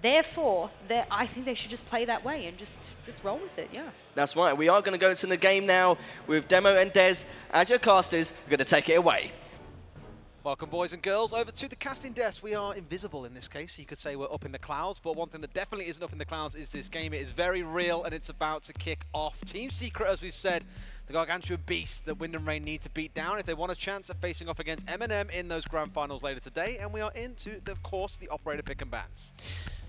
Therefore, I think they should just play that way and just roll with it, yeah. That's right. We are going to go to the game now with Demo and Des as your casters. We're going to take it away. Welcome, boys and girls, over to the casting desk. We are invisible in this case. You could say we're up in the clouds, but one thing that definitely isn't up in the clouds is this game. It is very real, and it's about to kick off. Team Secret, as we've said, the gargantuan beast that WnR need to beat down if they want a chance of facing off against M&M in those grand finals later today. And we are into, of course, the operator pick and bans.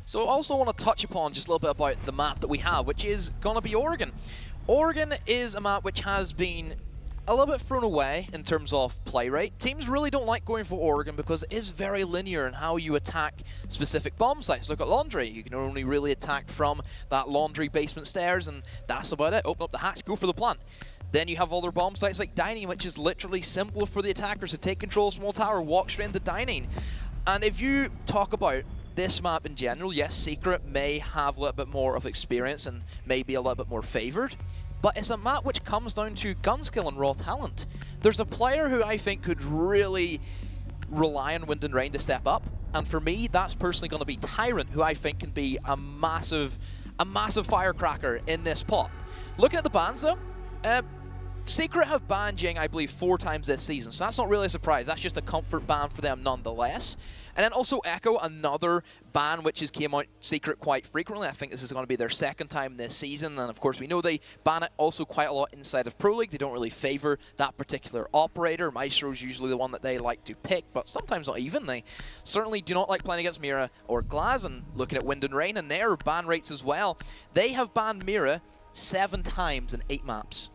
So I also want to touch upon just a little bit about the map that we have, which is going to be Oregon. Oregon is a map which has been a little bit thrown away in terms of play rate. Teams really don't like going for Oregon because it is very linear in how you attack specific bomb sites. Look at Laundry. You can only really attack from that Laundry basement stairs, and that's about it. Open up the hatch, go for the plant. Then you have other bomb sites like Dining, which is literally simple for the attackers to take control of small tower, walk straight into Dining. And if you talk about this map in general, yes, Secret may have a little bit more of experience and may be a little bit more favored, but it's a map which comes down to gun skill and raw talent. There's a player who I think could really rely on WnR to step up, and for me, that's personally going to be Tyrant, who I think can be a massive firecracker in this pot. Looking at the bans though, Secret have banned Jing, I believe, 4 times this season, so that's not really a surprise. That's just a comfort ban for them nonetheless. And then also Echo, another ban which has came out Secret quite frequently. I think this is going to be their 2nd time this season, and of course we know they ban it also quite a lot inside of Pro League. They don't really favor that particular operator. Maestro's usually the one that they like to pick, but sometimes not even. They certainly do not like playing against Mira or Glaz, and looking at WnR and their ban rates as well. They have banned Mira 7 times in 8 maps.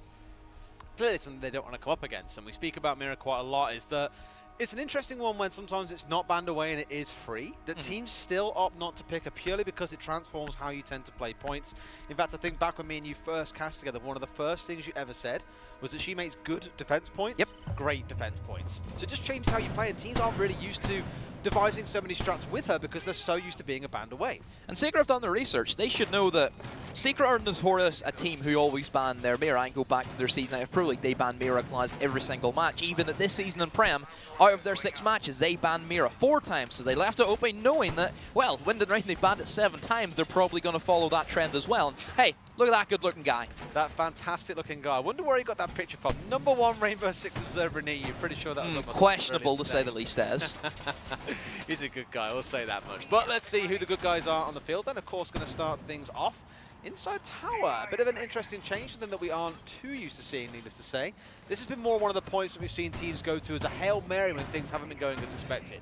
Clearly something they don't want to come up against, and we speak about Mira quite a lot, is that it's an interesting one when sometimes it's not banned away and it is free. The teams still opt not to pick her purely because it transforms how you tend to play points. In fact, I think back when me and you first cast together, one of the first things you ever said was that she makes good defense points, great defense points. So it just changes how you play, and teams aren't really used to devising so many strats with her because they're so used to being a banned away. And Secret have done their research. They should know that Secret are notorious a team who always ban their Mira, and go back to their season out of Pro League. They ban Mira Glaz every single match. Even at this season in Prem, out of their 6 matches, they banned Mira 4 times. So they left it open knowing that, well, WnR, they banned it 7 times. They're probably going to follow that trend as well. And hey, look at that good-looking guy. That fantastic-looking guy. I wonder where he got that picture from. #1 Rainbow Six Observer near you. Pretty sure that was questionable to say the least, Des. He's a good guy, I'll say that much. But let's see who the good guys are on the field. Then, of course, going to start things off inside tower. A bit of an interesting change, something that we aren't too used to seeing, needless to say. This has been more one of the points that we've seen teams go to as a Hail Mary when things haven't been going as expected.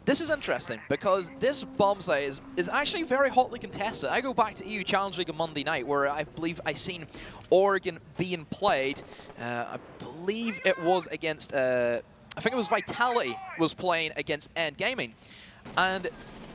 This is interesting because this bomb site is actually very hotly contested. I go back to EU Challenge League on Monday night where I believe I seen Oregon being played. I believe it was against, I think it was Vitality was playing against End Gaming. And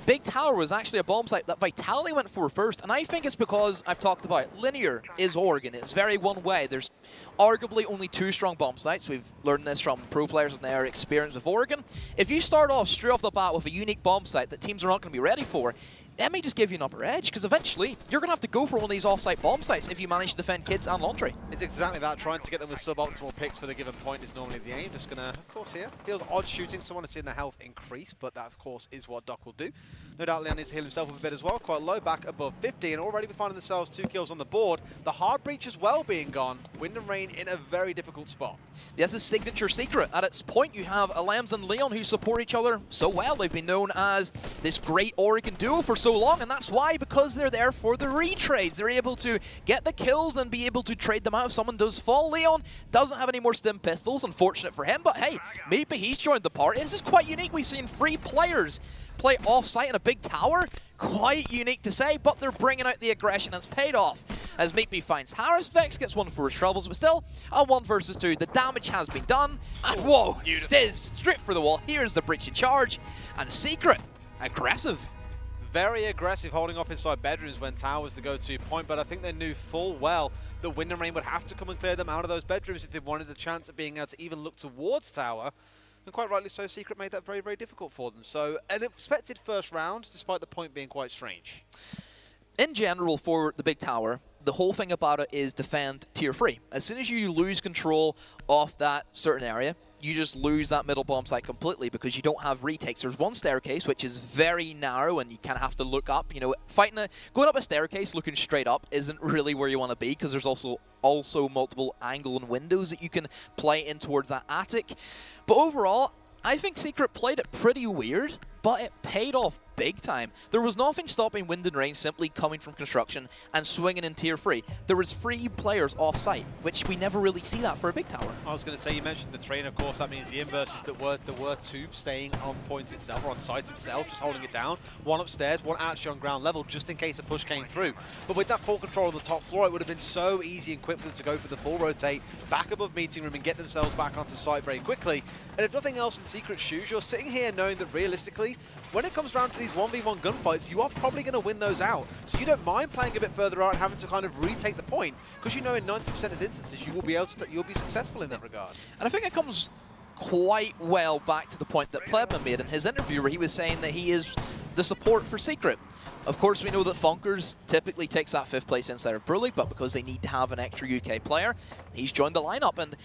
Big Tower was actually a bomb site that Vitality went for first, and I think it's because I've talked about it. Linear is Oregon. It's very one way. There's arguably only 2 strong bomb sites. We've learned this from pro players and their experience with Oregon. If you start off straight off the bat with a unique bomb site that teams are not going to be ready for, that may just give you an upper edge, because eventually you're going to have to go for one of these off-site bomb sites if you manage to defend Kids and Laundry. It's exactly that. Trying to get them with suboptimal picks for the given point is normally the aim. Just going to, of course, here, feels odd shooting someone and seeing their health increase, but that, of course, is what Doc will do. No doubt Leon needs to heal himself up a bit as well. Quite low, back above 50, and already we're finding themselves 2 kills on the board. The hard breach as well being gone. WnR in a very difficult spot. Yes, a signature Secret. At its point, you have Alams and Leon who support each other so well. They've been known as this great Oregon duo for so long, and that's why, because they're there for the retrades. They're able to get the kills and be able to trade them out if someone does fall. Leon doesn't have any more stim pistols, unfortunate for him, but hey, maybe he's joined the party. This is quite unique. We've seen 3 players play off-site in a big tower. Quite unique to say, but they're bringing out the aggression that's paid off. As Meatbeef finds Harris, Vex gets 1 for his troubles, but still, on 1 versus 2, the damage has been done. And whoa, Stiz, straight for the wall. Here's the breach in charge, and Secret, aggressive. Very aggressive, holding off inside bedrooms when Tower was the go-to point, but I think they knew full well that WnR would have to come and clear them out of those bedrooms if they wanted a chance of being able to even look towards Tower. And quite rightly so, Secret made that very, very difficult for them. So, an expected first round, despite the point being quite strange. In general, for the big tower, the whole thing about it is defend tier 3. As soon as you lose control of that certain area, you just lose that middle bomb site completely because you don't have retakes. There's one staircase which is very narrow and you kind of have to look up. You know, going up a staircase looking straight up isn't really where you want to be because there's also multiple angle and windows that you can play in towards that attic. But overall, I think Secret played it pretty weird, but it paid off big time. There was nothing stopping WnR simply coming from construction and swinging in tier 3. There was 3 players off site, which we never really see that for a big tower. I was going to say, you mentioned the train, of course, that means the inverses that were 2 staying on points itself, or on site itself, just holding it down. 1 upstairs, 1 actually on ground level, just in case a push came through. But with that full control on the top floor, it would have been so easy and quick for them to go for the full rotate, back above meeting room and get themselves back onto site very quickly. And if nothing else in Secret's shoes, you're sitting here knowing that realistically, when it comes down to these 1v1 gunfights, you are probably going to win those out. So you don't mind playing a bit further out and having to kind of retake the point, because you know in 90% of instances you will be able to, you'll be successful in that regard. And I think it comes quite well back to the point that Plebman made in his interview, where he was saying that he is the support for Secret. Of course, we know that Funkers typically takes that 5th place inside of Pro League, but because they need to have an extra UK player, he's joined the lineup. And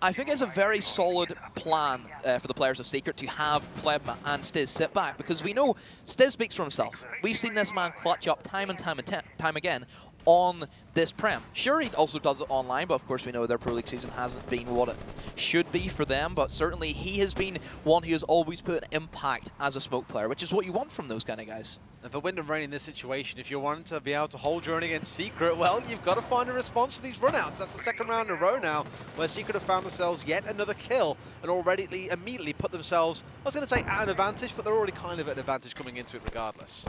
I think it's a very solid plan for the players of Secret to have Plebma and Stiz sit back, because we know Stiz speaks for himself. We've seen this man clutch up time and time again on this Prem. Sure, he also does it online, but of course we know their Pro League season hasn't been what it should be for them, but certainly he has been one who has always put an impact as a smoke player, which is what you want from those kind of guys. And for WnR in this situation, if you're wanting to be able to hold your own against Secret, well, you've got to find a response to these runouts. That's the 2nd round in a row now, where Secret have found themselves yet another kill and already immediately put themselves, I was going to say at an advantage, but they're already kind of at an advantage coming into it regardless.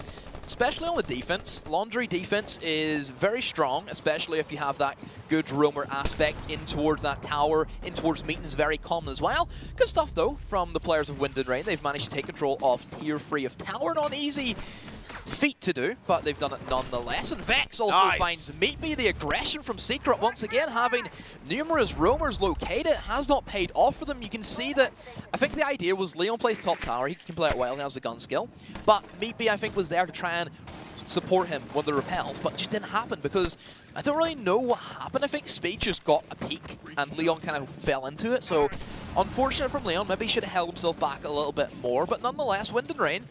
Especially on the defense. Laundry defense is very strong, especially if you have that good roamer aspect in towards that tower, in towards meeting is very common as well. Good stuff though from the players of WnR. They've managed to take control of tier 3 of tower. Not easy feat to do, but they've done it nonetheless. And Vex also finds Meatbee. The aggression from Secret once again, having numerous roamers located, has not paid off for them. You can see that, I think the idea was Leon plays top tower, he can play it well, he has the gun skill, but Meatbee I think was there to try and support him when they repelled, but it just didn't happen because I don't really know what happened. I think Speed just got a peek and Leon kind of fell into it, so unfortunate from Leon. Maybe he should have held himself back a little bit more, but nonetheless, WnR,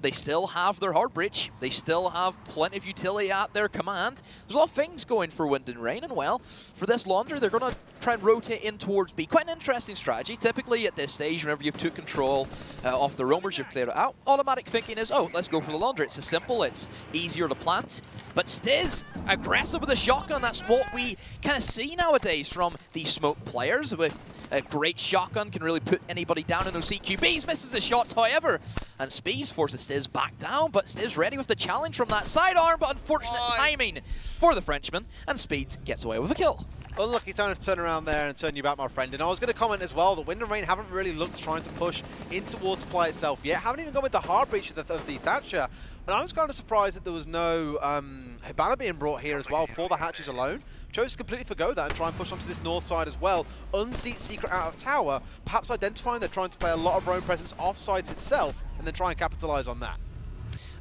they still have their hard breach. They still have plenty of utility at their command. There's a lot of things going for WnR, and well, for this Laundry, they're going to try and rotate in towards B. Quite an interesting strategy. Typically at this stage, whenever you've took control of the roamers, you've cleared it out. Automatic thinking is, oh, let's go for the Laundry. It's simple, it's easier to plant. But Stiz, aggressive with a shotgun. That's what we kind of see nowadays from these smoke players. With a great shotgun, can really put anybody down in those CQBs. Misses the shots, however. And Speeds forces Stiz back down, but Stiz ready with the challenge from that sidearm, but unfortunate timing for the Frenchman, and Speeds gets away with a kill. Unlucky time to turn around there and turn you back, my friend. And I was going to comment as well that WnR haven't really looked trying to push in towards play itself yet. Haven't even gone with the hard breach of the Thatcher. And I was kind of surprised that there was no Hibana being brought here as well for the hatches alone. Chose to completely forgo that and try and push onto this north side as well. Unseat Secret out of tower, perhaps identifying they're trying to play a lot of roam presence off sides itself and then try and capitalize on that.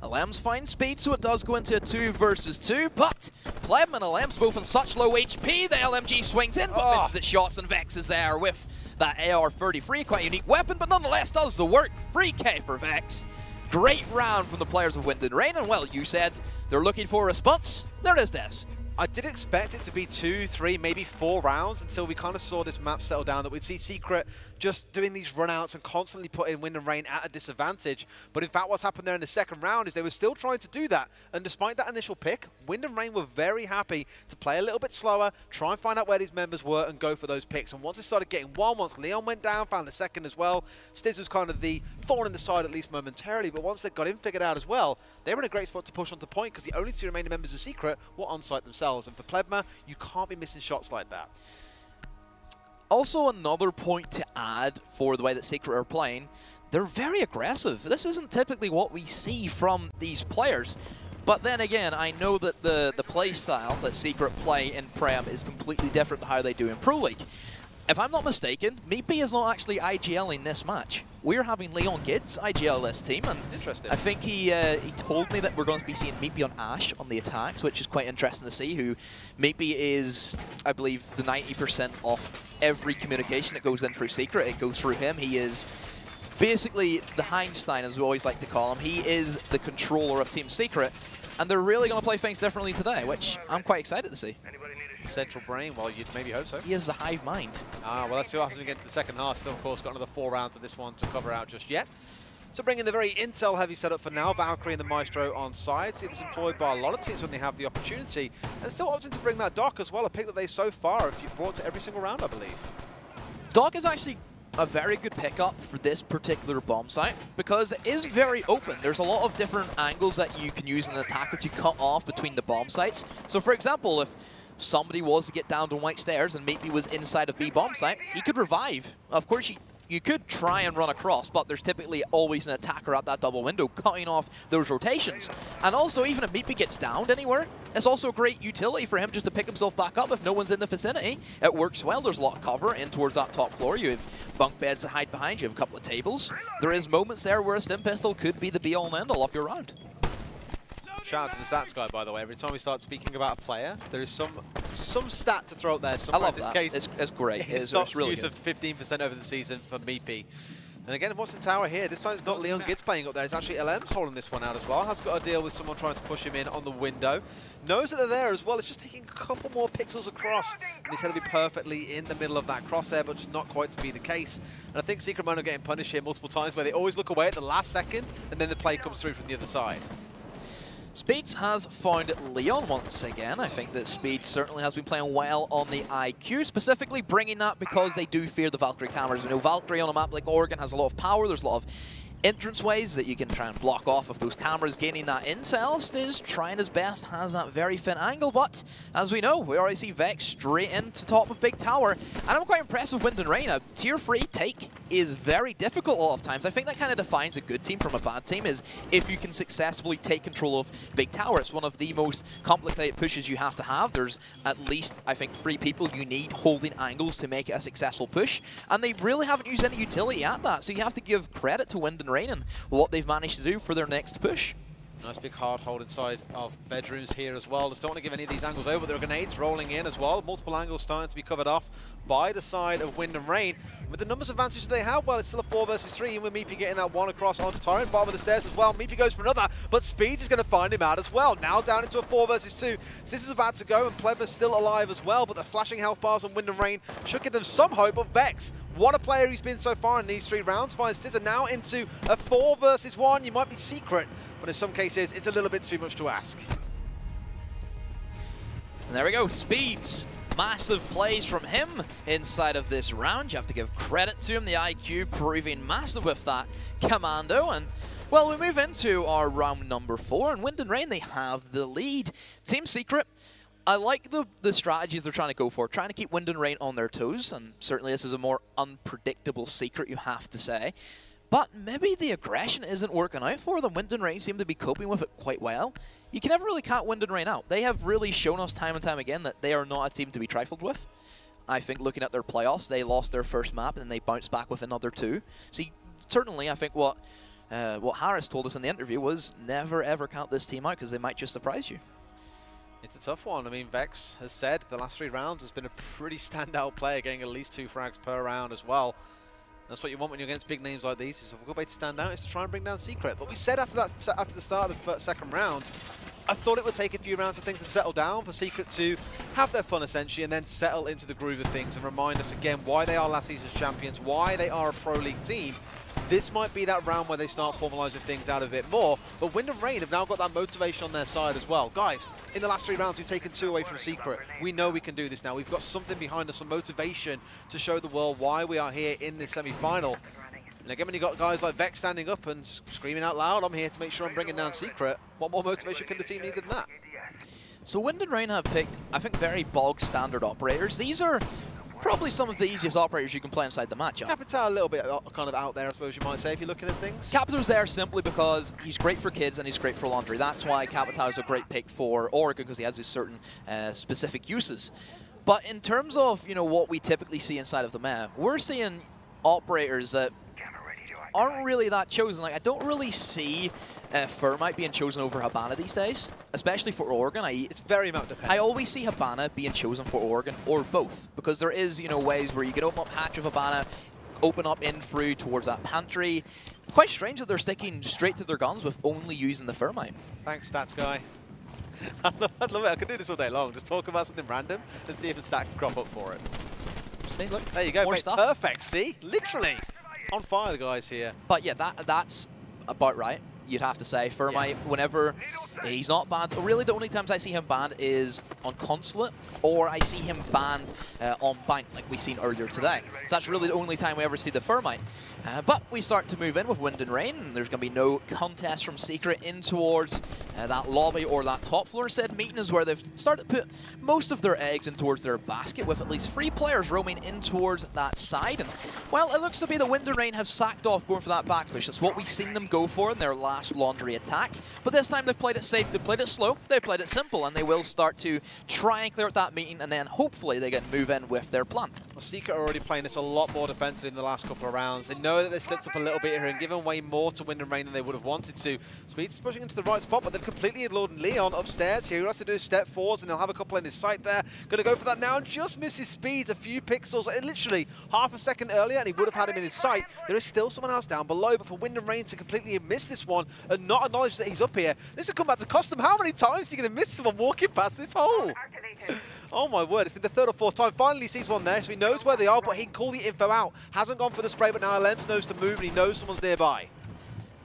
Alam's fine speed, so it does go into a 2 versus 2, but Pleb and Alam's both on such low HP, the LMG swings in, but misses its shots, and Vex is there with that AR-33, quite a unique weapon, but nonetheless does the work. Free K for Vex. Great round from the players of WnR, and well, you said they're looking for a response. There it is, Des. I did expect it to be 2, 3, maybe 4 rounds until we kind of saw this map settle down, that we'd see Secret just doing these runouts and constantly putting WnR at a disadvantage. But in fact, what's happened there in the second round is they were still trying to do that. And despite that initial pick, WnR were very happy to play a little bit slower, try and find out where these members were and go for those picks. And once it started getting wild, once Leon went down, found the second as well, Stiz was kind of the thorn in the side, at least momentarily. But once they got him figured out as well, they were in a great spot to push onto point, because the only 2 remaining members of Secret were on site themselves. And for Plebma, you can't be missing shots like that. Also, another point to add for the way that Secret are playing, they're very aggressive. This isn't typically what we see from these players. But then again, I know that the play style that Secret play in Prem is completely different to how they do in Pro League. if I'm not mistaken, Meepy is not actually IGLing this match. We're having Leon Gids IGL this team, and interesting. I think he told me that we're going to be seeing Meepy on Ashe on the attacks, which is quite interesting to see. Who Meepy is, I believe, the 90% of every communication that goes in through Secret. It goes through him. He is basically the Heinstein, as we always like to call him. He is the controller of Team Secret, and they're really going to play things differently today, which I'm quite excited to see. Central brain, well, you'd maybe hope so. He is the hive mind. Well, let's see what happens when we get into the second half. Still, of course, got another 4 rounds of this one to cover out just yet. So bringing the very intel-heavy setup for now, Valkyrie and the Maestro on sides. It's employed by a lot of teams when they have the opportunity. And still opting to bring that Doc as well, a pick that they so far have brought to every single round, I believe. Doc is actually a very good pickup for this particular bomb site because it is very open. There's a lot of different angles that you can use in an attacker to cut off between the bomb sites. So for example, if somebody was to get down to white stairs and maybe was inside of B bomb site, he could revive. Of course, you could try and run across, but there's typically always an attacker at that double window cutting off those rotations. And also, even if Meepy gets downed anywhere, it's also a great utility for him just to pick himself back up if no one's in the vicinity. It works well. There's a lot of cover in towards that top floor. You have bunk beds to hide behind. You have a couple of tables. There is moments there where a stim pistol could be the be-all and end-all of your round. Shout out to the stats guy, by the way. Every time we start speaking about a player, there is some stat to throw up there. I love in this that. case, it's great. It's really use good. of 15% over the season for Meepy. And again, what's in tower here? This time it's not Leon Gids playing up there. It's actually LM's holding this one out as well. Has got to deal with someone trying to push him in on the window. Knows that they're there as well. It's just taking a couple more pixels across. And he's going to be perfectly in the middle of that crosshair, but just not quite to be the case. And I think Secret Mono getting punished here multiple times where they always look away at the last second, and then the play comes through from the other side. Speeds has found Leon once again. I think that Speed certainly has been playing well on the IQ, specifically bringing that because they do fear the Valkyrie cameras. We know Valkyrie on a map like Oregon has a lot of power. There's a lot of entrance ways that you can try and block off of those cameras gaining that intel. Stiz trying his best, has that very thin angle, but as we know, we already see Vex straight into top of Big Tower, and I'm quite impressed with WnR. A tier 3 take is very difficult a lot of times. I think that kind of defines a good team from a bad team, is if you can successfully take control of Big Tower. It's one of the most complicated pushes you have to have. There's at least, I think, 3 people you need holding angles to make it a successful push, and they really haven't used any utility at that, so you have to give credit to WnR and what they've managed to do for their next push. Nice big hard hold inside of bedrooms here as well. Just don't want to give any of these angles over. There are grenades rolling in as well. Multiple angles starting to be covered off by the side of WnR. With the numbers advantage they have, well, it's still a 4 versus 3, and with Meepy getting that one across onto Torrent, bottom of the stairs as well. Meepy goes for another, but Speeds is going to find him out as well. Now down into a 4 versus 2. So this is about to go, and Pleva's still alive as well, but the flashing health bars on WnR should give them some hope of Vex. What a player he's been so far in these 3 rounds. Finds Stizza now into a 4 versus 1. You might be Secret, but in some cases, it's a little bit too much to ask. And there we go, Speeds. Massive plays from him inside of this round. You have to give credit to him. The IQ proving massive with that commando. And, well, we move into our round number 4, and WnR, they have the lead. Team Secret, I like the strategies they're trying to go for, trying to keep WnR on their toes, and certainly this is a more unpredictable Secret, you have to say. But maybe the aggression isn't working out for them. WnR seem to be coping with it quite well. You can never really count WnR out. They have really shown us time and time again that they are not a team to be trifled with. I think looking at their playoffs, they lost their first map and they bounced back with another 2. See, certainly I think what Harris told us in the interview was never ever count this team out because they might just surprise you. It's a tough one. I mean, Vex has said the last 3 rounds has been a pretty standout player, getting at least 2 frags per round as well. That's what you want when you're against big names like these. So a good way to stand out is to try and bring down Secret. But we said after the start of the second round, I thought it would take a few rounds of things to settle down for Secret to have their fun essentially and then settle into the groove of things and remind us again why they are last season's champions, why they are a Pro League team. This might be that round where they start formalizing things out a bit more, but WnR have now got that motivation on their side as well. Guys, in the last 3 rounds, we've taken 2 away from Secret. We know we can do this now. We've got something behind us, some motivation to show the world why we are here in this semi-final. And again, when you've got guys like Vex standing up and screaming out loud, I'm here to make sure I'm bringing down Secret, what more motivation can the team need than that? So WnR have picked, I think, very bog standard operators. These are probably some of the easiest operators you can play inside the matchup. Capitao a little bit kind of out there, I suppose you might say, if you're looking at things. Capitau's there simply because he's great for kids and he's great for laundry. That's why Capitao is a great pick for Oregon, because he has his certain specific uses. But in terms of, you know, what we typically see inside of the map, we're seeing operators that aren't really that chosen. Like, I don't really see Thermite being chosen over Habana these days, especially for Oregon. It's very map dependent. I always see Habana being chosen for Oregon, or both, because there is, you know, ways where you can open up hatch with Habana, open up in through towards that pantry. Quite strange that they're sticking straight to their guns with only using the Thermite. Thanks, stats guy. I love it. I could do this all day long. Just talk about something random and see if a stat can crop up for it. See, look, there you go. more mate, stuff. Perfect. See, literally on fire, the guys here. But yeah, that's about right. You'd have to say Thermite, whenever he's not banned. Really, the only times I see him banned is on Consulate, or I see him banned on Bank, like we seen earlier today. So that's really the only time we ever see the Thermite. But we start to move in with Wind and Rain, and there's going to be no contest from Secret in towards that lobby or that top floor. Instead, Meeting is where they've started to put most of their eggs in towards their basket, with at least 3 players roaming in towards that side. And, well, it looks to be the Wind and Rain have sacked off going for that back push. That's what we've seen them go for in their last laundry attack. But this time they've played it safe, they've played it slow, they've played it simple, and they will start to try and clear out that Meeting, and then hopefully they can move in with their plan. Well, Secret are already playing this a lot more defensive in the last couple of rounds. They know that they slipped up a little bit here and given way more to Wind and Rain than they would have wanted to. Speed's pushing into the right spot, but they've completely ignored Leon upstairs here. All he has to do is step forwards, and he'll have a couple in his sight there. Going to go for that now, and just misses Speeds a few pixels. Literally half a second earlier, and he would have had him in his sight. There is still someone else down below, but for Wind and Rain to completely miss this one and not acknowledge that he's up here, this will come back to cost them. How many times are you going to miss someone walking past this hole? Oh my word, it's been the 3rd or 4th time. Finally sees one there, so he knows where they are, but he can call the info out. Hasn't gone for the spray, but now Lems knows to move, and he knows someone's nearby.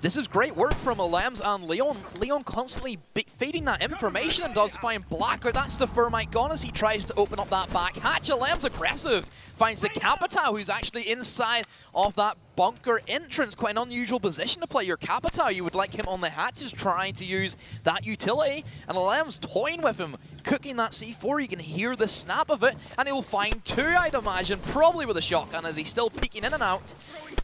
This is great work from Lems and Leon. Leon constantly feeding that information and does find Blackout. That's the Thermite gone as he tries to open up that back hatch. Lems aggressive. Finds the Capitao, who's actually inside of that bunker entrance. Quite an unusual position to play your Capitao. You would like him on the hatches trying to use that utility. And Lems toying with him, cooking that C4. You can hear the snap of it. And he'll find 2, I'd imagine, probably with a shotgun as he's still peeking in and out.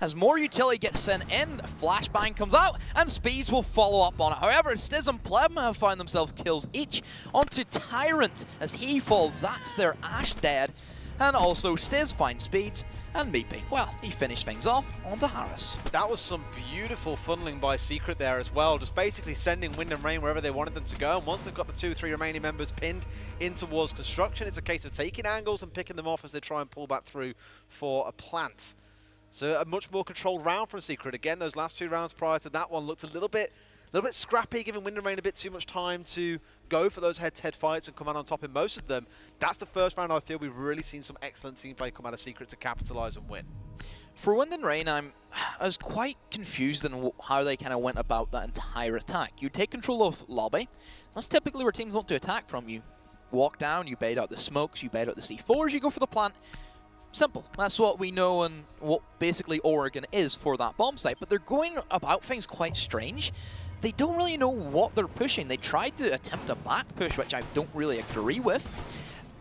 As more utility gets sent in, Flashbang comes out, and Speeds will follow up on it. However, Stiz and Pleb have found themselves kills each onto Tyrant as he falls. That's their Ash dead. And also Stiz finds Speeds, and Meepy, well, he finished things off onto Harris. That was some beautiful funneling by Secret there as well, just basically sending Wind and Rain wherever they wanted them to go. And once they've got the 2-3 remaining members pinned in towards construction, it's a case of taking angles and picking them off as they try and pull back through for a plant. So a much more controlled round from Secret. Again, those last 2 rounds prior to that one looked a little bit scrappy, giving Wind and Rain a bit too much time to go for those head-to-head fights and come out on top in most of them. That's the first round I feel we've really seen some excellent team play come out of Secret to capitalize and win. For Wind and Rain, I was quite confused in how they kind of went about that entire attack. You take control of lobby. That's typically where teams want to attack from. You walk down, you bait out the smokes, you bait out the C4s, you go for the plant. Simple. That's what we know and what basically Oregon is for that bomb site. But they're going about things quite strange. They don't really know what they're pushing. They tried to attempt a back push, which I don't really agree with.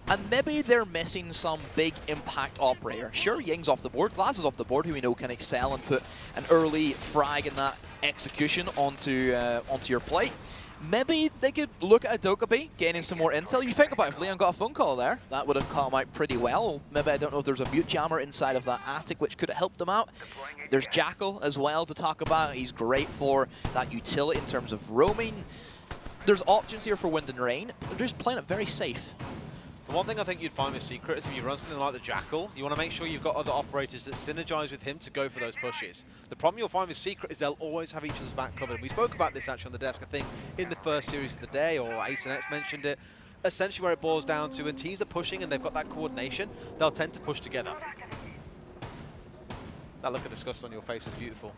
And maybe they're missing some big impact operator. Sure, Ying's off the board, Glass is off the board, who we know can excel and put an early frag in that execution onto your plate. Maybe they could look at Adokabi, gaining some more intel. You think about it, if Leon got a phone call there, that would have come out pretty well. Maybe, I don't know if there's a mute jammer inside of that attic, which could have helped them out. There's Jackal as well to talk about. He's great for that utility in terms of roaming. There's options here for Wind and Rain. They're just playing it very safe. The one thing I think you'd find with Secret is if you run something like the Jackal, you want to make sure you've got other operators that synergize with him to go for those pushes. The problem you'll find with Secret is they'll always have each other's back covered. And we spoke about this actually on the desk, I think, in the first series of the day, or Ace and X mentioned it. Essentially where it boils down to when teams are pushing and they've got that coordination, they'll tend to push together. That look of disgust on your face is beautiful.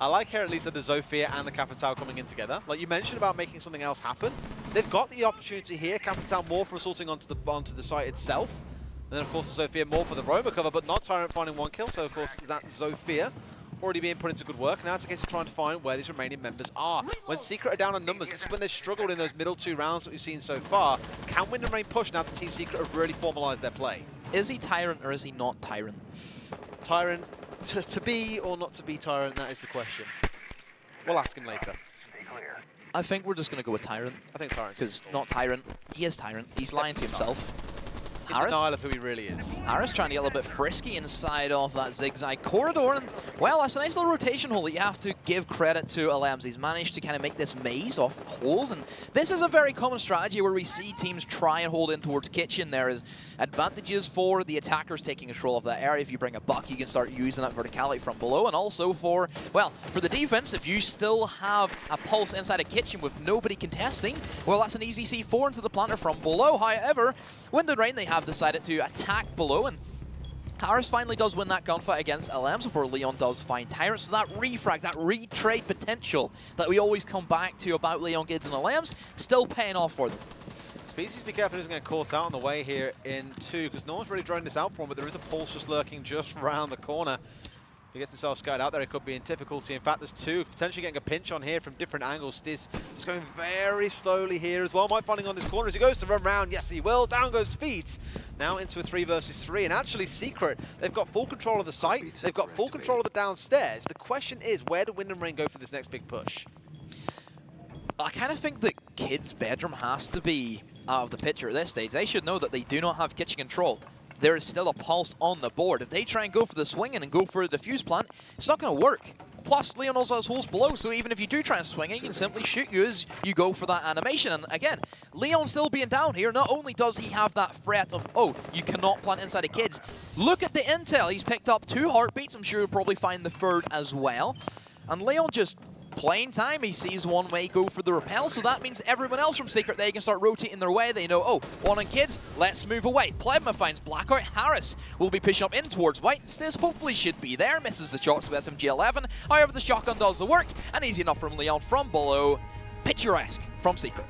I like here at least that the Zofia and the Capitao coming in together. Like you mentioned about making something else happen. They've got the opportunity here. Capitao more for assaulting onto the site itself. And then of course the Zofia more for the Roma cover, but not Tyrant finding 1 kill. So of course that Zofia already being put into good work. Now it's a case of trying to find where these remaining members are. When Secret are down on numbers, this is when they've struggled in those middle 2 rounds that we've seen so far. Can Wind and Rain push now that Team Secret have really formalized their play? Is he Tyrant or is he not Tyrant? Tyrant. To be or not to be Tyrant, that is the question. We'll ask him later. I think we're just going to go with Tyrant. I think Tyrant's Because not Tyrant. He is Tyrant. He's lying to himself. in denial of who he really is. Harris trying to get a little bit frisky inside of that zigzag corridor. And, well, that's a nice little rotation hole that you have to give credit to Alems. He's managed to kind of make this maze of holes. And this is a very common strategy where we see teams try and hold in towards Kitchen. There is advantages for the attackers taking control of that area. If you bring a buck, you can start using that verticality from below. And also for, well, for the defense, if you still have a pulse inside a Kitchen with nobody contesting, well, that's an easy C4 into the planter from below. However, WnR, they have decided to attack below, and Harris finally does win that gunfight against LMs before Leon does find Tyrant. So that refrag, that retrade potential that we always come back to about Leon Gids and LMs, still paying off for them. Species, be careful who's going to get caught out on the way here in 2, because no one's really drawing this out for him, but there is a pulse just lurking just around the corner. If he gets himself scouted out there, it could be in difficulty. In fact, there's 2 potentially getting a pinch on here from different angles. Stiz just going very slowly here as well. Might finding on this corner as he goes to run round. Yes, he will. Down goes Speeds. Now into a 3 versus 3. And actually, Secret, they've got full control of the site. They've got full control of the downstairs. The question is, where do WnR go for this next big push? I kind of think that Kid's bedroom has to be out of the picture at this stage. They should know that they do not have kitchen control. There is still a pulse on the board. If they try and go for the swing in and go for a defuse plant, it's not going to work. Plus, Leon also has holes below, so even if you do try and swing it, he can simply shoot you as you go for that animation. And again, Leon still being down here, not only does he have that threat of, oh, you cannot plant inside of Kids, look at the intel. He's picked up 2 heartbeats. I'm sure he'll probably find the 3rd as well. And Leon just playing time. He sees one way go for the repel, so that means everyone else from Secret, they can start rotating their way. They know, oh, one on Kids, let's move away. Plebma finds Blackout. Harris will be pushing up in towards White. Stiz hopefully should be there. Misses the shots with SMG-11. However, the shotgun does the work, and easy enough from Leon from below. Picturesque from Secret.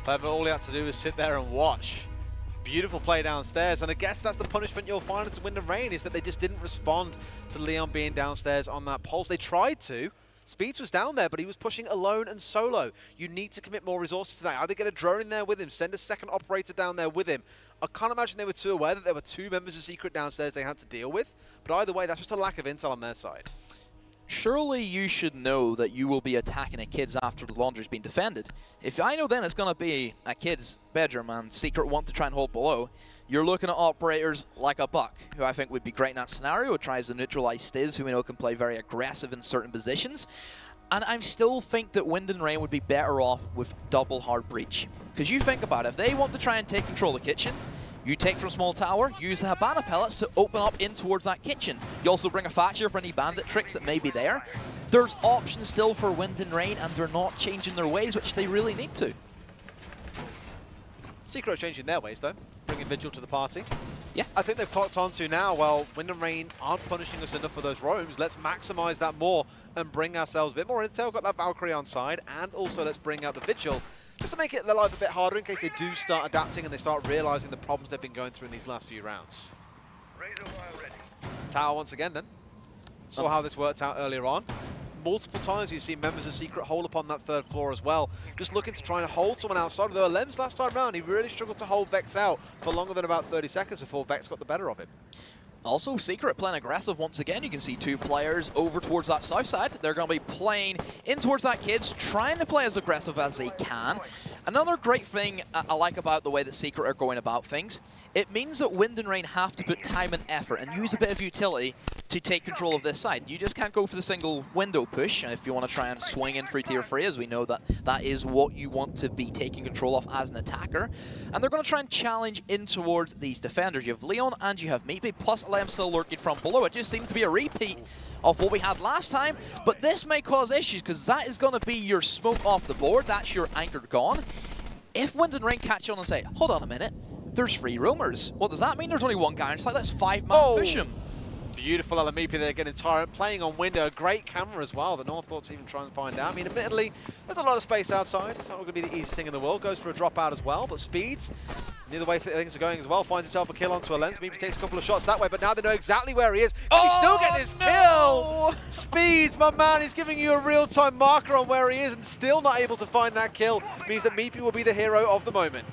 Plebma, all he had to do was sit there and watch. Beautiful play downstairs, and I guess that's the punishment you'll find at WnR, is that they just didn't respond to Leon being downstairs on that pulse. They tried to. Speeds was down there, but he was pushing alone and solo. You need to commit more resources to that. Either get a drone in there with him, send a second operator down there with him. I can't imagine they were too aware that there were 2 members of Secret downstairs they had to deal with. But either way, that's just a lack of intel on their side. Surely you should know that you will be attacking a Kids after the laundry's been defended. If I know then it's going to be a Kids bedroom and Secret want to try and hold below, you're looking at operators like a Buck, who I think would be great in that scenario, who tries to neutralize Stiz, who we know can play very aggressive in certain positions. And I still think that WnR would be better off with double hard breach. Because you think about it, if they want to try and take control of the kitchen, you take from small tower, use the Habana pellets to open up in towards that kitchen. You also bring a Thatcher for any bandit tricks that may be there. There's options still for WnR, and they're not changing their ways, which they really need to. Secret are changing their ways, though. Bringing Vigil to the party. Yeah. I think they've clocked onto now, well, WnR aren't punishing us enough for those roams. Let's maximize that more and bring ourselves a bit more intel. Got that Valkyrie on side, and also let's bring out the Vigil, just to make it their life a bit harder in case they do start adapting and they start realizing the problems they've been going through in these last few rounds. Tower once again then. Saw how this worked out earlier on. Multiple times you've seen members of Secret hold upon that 3rd floor as well. Just looking to try and hold someone outside. Though Lems last time round, he really struggled to hold Vex out for longer than about 30 seconds before Vex got the better of him. Also, Secret playing aggressive once again. You can see 2 players over towards that south side. They're going to be playing in towards that Kids, trying to play as aggressive as they can. Another great thing I like about the way that Secret are going about things, it means that WnR have to put time and effort and use a bit of utility to take control of this side. You just can't go for the single window push if you want to try and swing in for tier 3, as we know that that is what you want to be taking control of as an attacker. And they're going to try and challenge in towards these defenders. You have Leon and you have Meatbait, plus LM still lurking from below. It just seems to be a repeat of what we had last time, but this may cause issues because that is going to be your smoke off the board. That's your anchor gone. If WnR catch on and say, hold on a minute, there's 3 roamers. What does that mean? There's only 1 guy inside. Let's 5-man push him. Beautiful LMEP there getting Tyrant, playing on window. Great camera as well that no one thought to even try and find out. I mean, admittedly, there's a lot of space outside. It's not going to be the easiest thing in the world. Goes for a dropout as well, but Speeds, near the way things are going as well, finds himself a kill onto a lens. Maybe takes a couple of shots that way, but now they know exactly where he is. Can he still get his kill? Speeds, my man, he's giving you a real-time marker on where he is and still not able to find that kill. Means that Meepy will be the hero of the moment.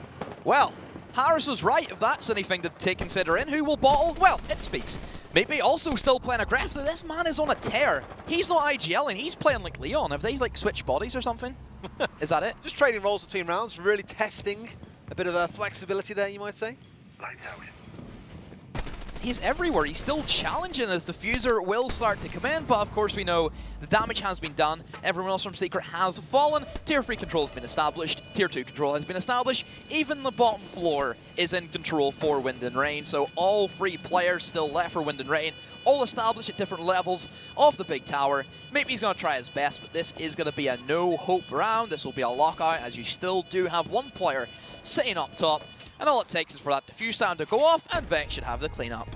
Well, Harris was right, if that's anything to take considering. Who will bottle? Well, it Speeds. Maybe also still playing aggressive. This man is on a tear. He's not IGLing, he's playing like Leon. Have they like switched bodies or something? Is that it? Just trading roles between rounds, really testing a bit of flexibility there, you might say. Lights out. He's everywhere. He's still challenging as Diffuser will start to come in, but of course we know the damage has been done. Everyone else from Secret has fallen. Tier 3 control has been established. Tier 2 control has been established. Even the bottom floor is in control for Wind and Rain, so all 3 players still left for Wind and Rain, all established at different levels of the big tower. Maybe he's going to try his best, but this is going to be a no-hope round. This will be a lockout, as you still do have 1 player sitting up top. And all it takes is for that diffuse sound to go off, and Vex should have the cleanup.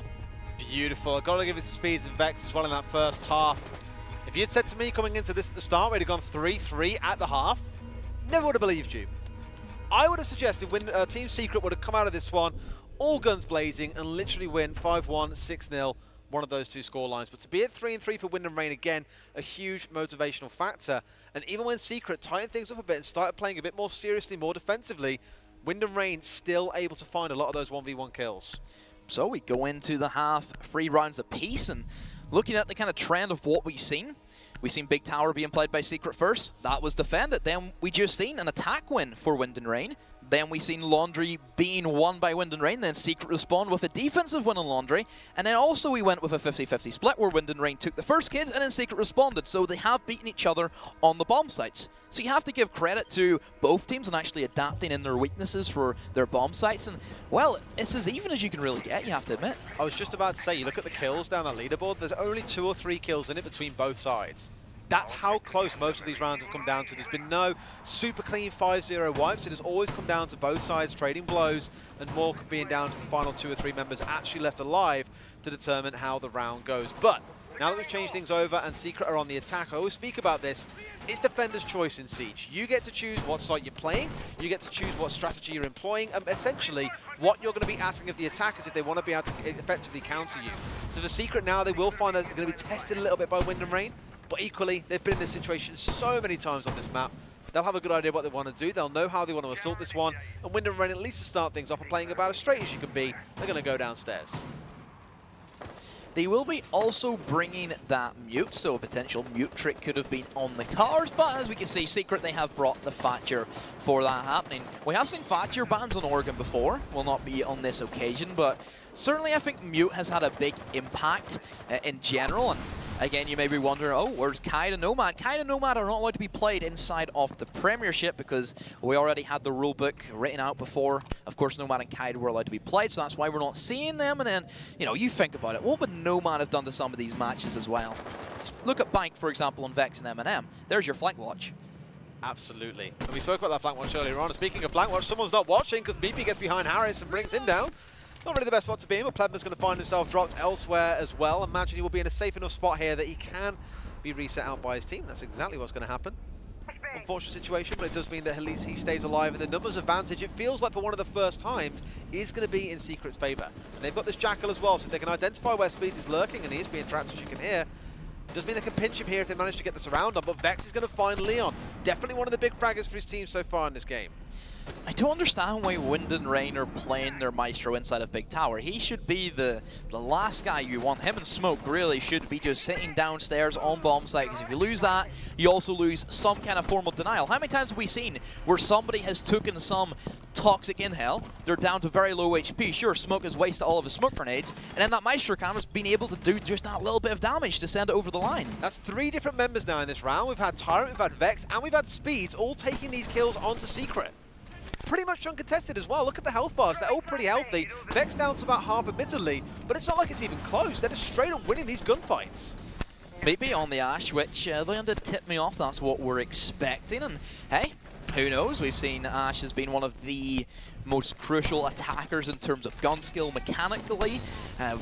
Beautiful. I've got to give it to Speeds and Vex as well in that first half. If you had said to me coming into this at the start, we'd have gone 3-3 at the half, never would have believed you. I would have suggested when Team Secret would have come out of this one, all guns blazing, and literally win 5-1, 6-0, one of those 2 scorelines. But to be at 3-3 for Wind and Rain, again, a huge motivational factor. And even when Secret tightened things up a bit and started playing a bit more seriously, more defensively, Wind and Rain still able to find a lot of those 1v1 kills. So we go into the half, 3 rounds apiece, and looking at the kind of trend of what we've seen Big Tower being played by Secret first. That was defended. Then we just seen an attack win for Wind and Rain. Then we seen Laundry being won by Wind and Rain. Then Secret respond with a defensive win on Laundry. And then also we went with a 50-50 split where Wind and Rain took the first kids and then Secret responded. So they have beaten each other on the bomb sites. So you have to give credit to both teams and actually adapting in their weaknesses for their bomb sites. And, well, it's as even as you can really get, you have to admit. I was just about to say, you look at the kills down that leaderboard, there's only 2 or 3 kills in it between both sides. That's how close most of these rounds have come down to. There's been no super clean 5-0 wipes. It has always come down to both sides trading blows and more being down to the final 2 or 3 members actually left alive to determine how the round goes. But now that we've changed things over and Secret are on the attack, I always speak about this, it's defender's choice in Siege. You get to choose what site you're playing, you get to choose what strategy you're employing, and essentially what you're going to be asking of the attackers if they want to be able to effectively counter you. So for Secret now, they will find that they're going to be tested a little bit by Wind and Rain. But equally, they've been in this situation so many times on this map. They'll have a good idea what they want to do. They'll know how they want to assault this one. And Wind and Rain, at least to start things off, are playing about as straight as you can be. They're going to go downstairs. They will be also bringing that mute, so a potential mute trick could have been on the cards, but as we can see, Secret, they have brought the Thatcher for that happening. We have seen Thatcher bans on Oregon before, will not be on this occasion, but certainly I think mute has had a big impact in general. And again, you may be wondering, oh, where's Kaid and Nomad? Kaid and Nomad are not allowed to be played inside of the Premiership because we already had the rulebook written out before. Of course, Nomad and Kaid were allowed to be played, so that's why we're not seeing them. And then, you know, you think about it. What would Nomad have done to some of these matches as well? Just look at Bank, for example, on Vex and M&M. There's your flank watch. Absolutely. And we spoke about that flank watch earlier on. And speaking of flank watch, someone's not watching because BP gets behind Harris and brings him down. Not really the best spot to be in, but Plebma's going to find himself dropped elsewhere as well. Imagine he will be in a safe enough spot here that he can be reset out by his team. That's exactly what's going to happen. Unfortunate situation, but it does mean that at least he stays alive. And the numbers advantage, it feels like for one of the first times, is going to be in Secret's favour. And they've got this Jackal as well, so if they can identify where Speeds is lurking, and he is being trapped, as you can hear, does mean they can pinch him here if they manage to get this around on. But Vex is going to find Leon. Definitely one of the big fraggers for his team so far in this game. I don't understand why Wind and Rain are playing their Maestro inside of Big Tower. He should be the last guy you want. Him and Smoke really should be just sitting downstairs on bomb site, because if you lose that, you also lose some kind of form of denial. How many times have we seen where somebody has taken some toxic inhale, they're down to very low HP, sure, Smoke has wasted all of his smoke grenades, and then that Maestro camera's been able to do just that little bit of damage to send it over the line. That's 3 different members now in this round. We've had Tyrant, we've had Vex, and we've had Speeds all taking these kills onto Secret. Pretty much uncontested as well. Look at the health bars. They're all pretty healthy. Vex down to about half, admittedly, but it's not like it's even close. They're just straight up winning these gunfights. Maybe on the Ash, which they did tip me off. That's what we're expecting. And hey, who knows? We've seen Ash has been one of the most crucial attackers in terms of gun skill mechanically.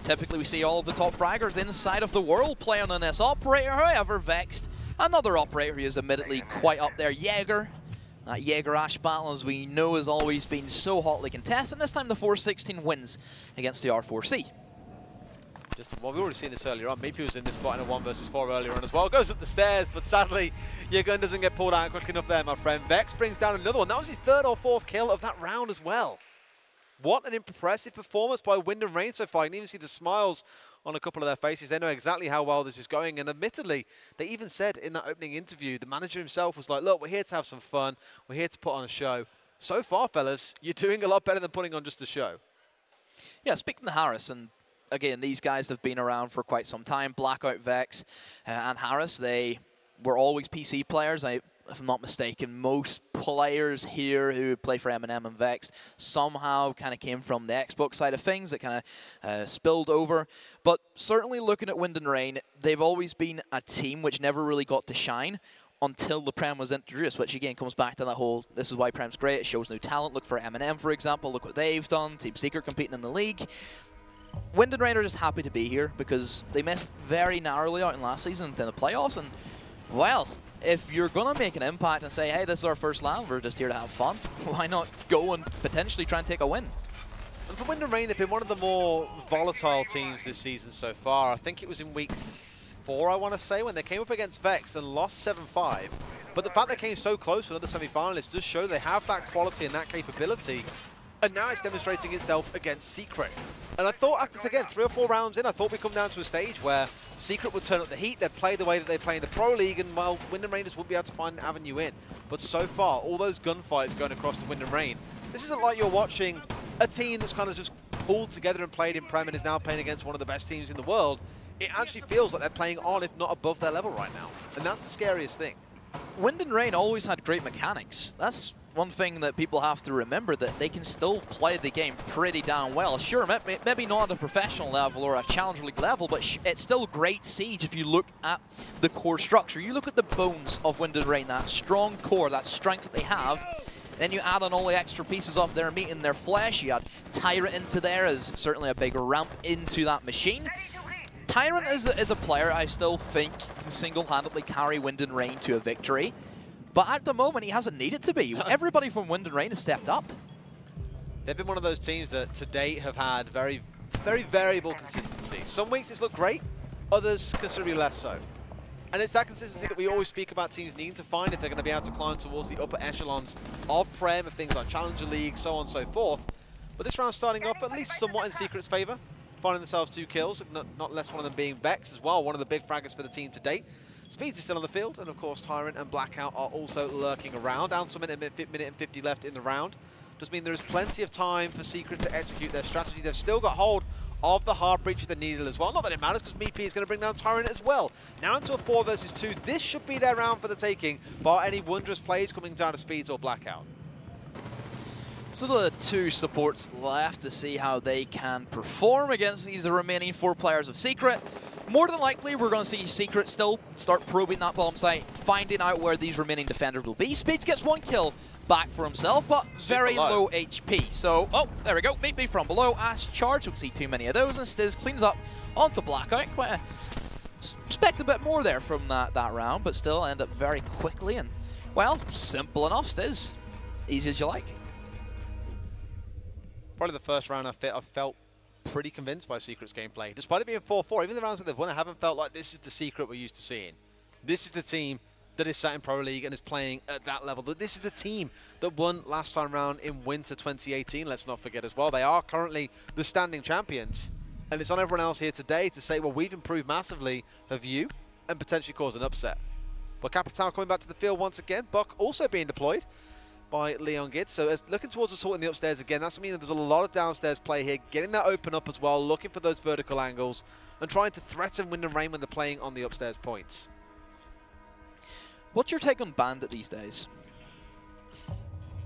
Typically, we see all of the top fraggers inside of the world playing on this operator. However, Vexed, another operator who is admittedly quite up there, Jaeger. That Jaeger-Ash battle, as we know, has always been so hotly contested. And this time the 416 wins against the R4C. Well, we've already seen this earlier on. Maybe was in this spot in a 1 versus 4 earlier on as well. Goes up the stairs, but sadly, your gun doesn't get pulled out quick enough there, my friend. Vex brings down another one. That was his 3rd or 4th kill of that round as well. What an impressive performance by Wind and Rain so far. You can even see the smiles on a couple of their faces. They know exactly how well this is going, and admittedly, they even said in that opening interview, the manager himself was like, look, we're here to have some fun. We're here to put on a show. So far, fellas, you're doing a lot better than putting on just a show. Yeah, speaking to Harris, and again, these guys have been around for quite some time. Blackout, Vex, and Harris, they were always PC players. If I'm not mistaken, most players here who play for M&M and Vex somehow kind of came from the Xbox side of things that kind of spilled over. But certainly looking at WnR, they've always been a team which never really got to shine until the Prem was introduced, which again comes back to that whole, this is why Prem's great, it shows new talent. Look for M&M, for example, look what they've done, Team Secret competing in the league. WnR are just happy to be here because they missed very narrowly out in last season in the playoffs, and well, if you're going to make an impact and say, hey, this is our first LAN, we're just here to have fun, why not go and potentially try and take a win? And for WnR, they've been one of the more volatile teams this season so far. I think it was in week 4, I want to say, when they came up against Vex and lost 7-5. But the fact they came so close to another semi-finalist does show they have that quality and that capability. And now it's demonstrating itself against Secret. And I thought after, again, 3 or 4 rounds in, I thought we'd come down to a stage where Secret would turn up the heat, they'd play the way that they play in the Pro League, and well, WnR wouldn't be able to find an avenue in. But so far, all those gunfights going across to WnR, this isn't like you're watching a team that's kind of just pulled together and played in Prem and is now playing against one of the best teams in the world. It actually feels like they're playing on, if not above their level right now. And that's the scariest thing. WnR always had great mechanics. That's one thing that people have to remember, that they can still play the game pretty damn well. Sure, maybe not at a professional level or a Challenger League level, but it's still great siege if you look at the core structure. You look at the bones of WnR, that strong core, that strength that they have, then you add on all the extra pieces of their meat and their flesh. You add Tyrant into there as certainly a big ramp into that machine. Tyrant is a player I still think can single-handedly carry WnR to a victory. But at the moment, he hasn't needed to be. Everybody from WnR has stepped up. They've been one of those teams that to date have had very, very variable consistency. Some weeks it's looked great, others considerably less so. And it's that consistency that we always speak about teams needing to find if they're going to be able to climb towards the upper echelons of Prem, of things like Challenger League, so on and so forth. But this round starting off at least somewhat in Secret's favour, finding themselves 2 kills, not less one of them being Vex as well, one of the big fraggers for the team to date. Speeds is still on the field, and of course Tyrant and Blackout are also lurking around. Down to a minute and 50 left in the round. Does mean there is plenty of time for Secret to execute their strategy. They've still got hold of the hard breach of the needle as well. Not that it matters, because Map1 is going to bring down Tyrant as well. Now into a 4 versus 2. This should be their round for the taking, bar any wondrous plays coming down to Speeds or Blackout. So the 2 supports left to see how they can perform against these remaining 4 players of Secret. More than likely, we're going to see Secret still start probing that bomb site, finding out where these remaining defenders will be. Speeds gets 1 kill back for himself, but very low HP. So, oh, there we go. Map1 from below. Ash charge. We'll see too many of those. And Stiz cleans up onto Blackout. Quite expect a bit more there from that round, but still end up very quickly. And, well, simple enough, Stiz. Easy as you like. Probably the first round I felt pretty convinced by Secret's gameplay. Despite it being 4-4, even the rounds that they've won, I haven't felt like this is the Secret we're used to seeing. This is the team that is sat in Pro League and is playing at that level. This is the team that won last time round in winter 2018, let's not forget as well. They are currently the standing champions. And it's on everyone else here today to say, well, we've improved massively, have you? And potentially cause an upset. But Capital coming back to the field once again. Buck also being deployed by Leon Gids. So looking towards assault in the upstairs again. That's meaning there's a lot of downstairs play here. Getting that open up as well, looking for those vertical angles and trying to threaten WnR when they're playing on the upstairs points. What's your take on Bandit these days?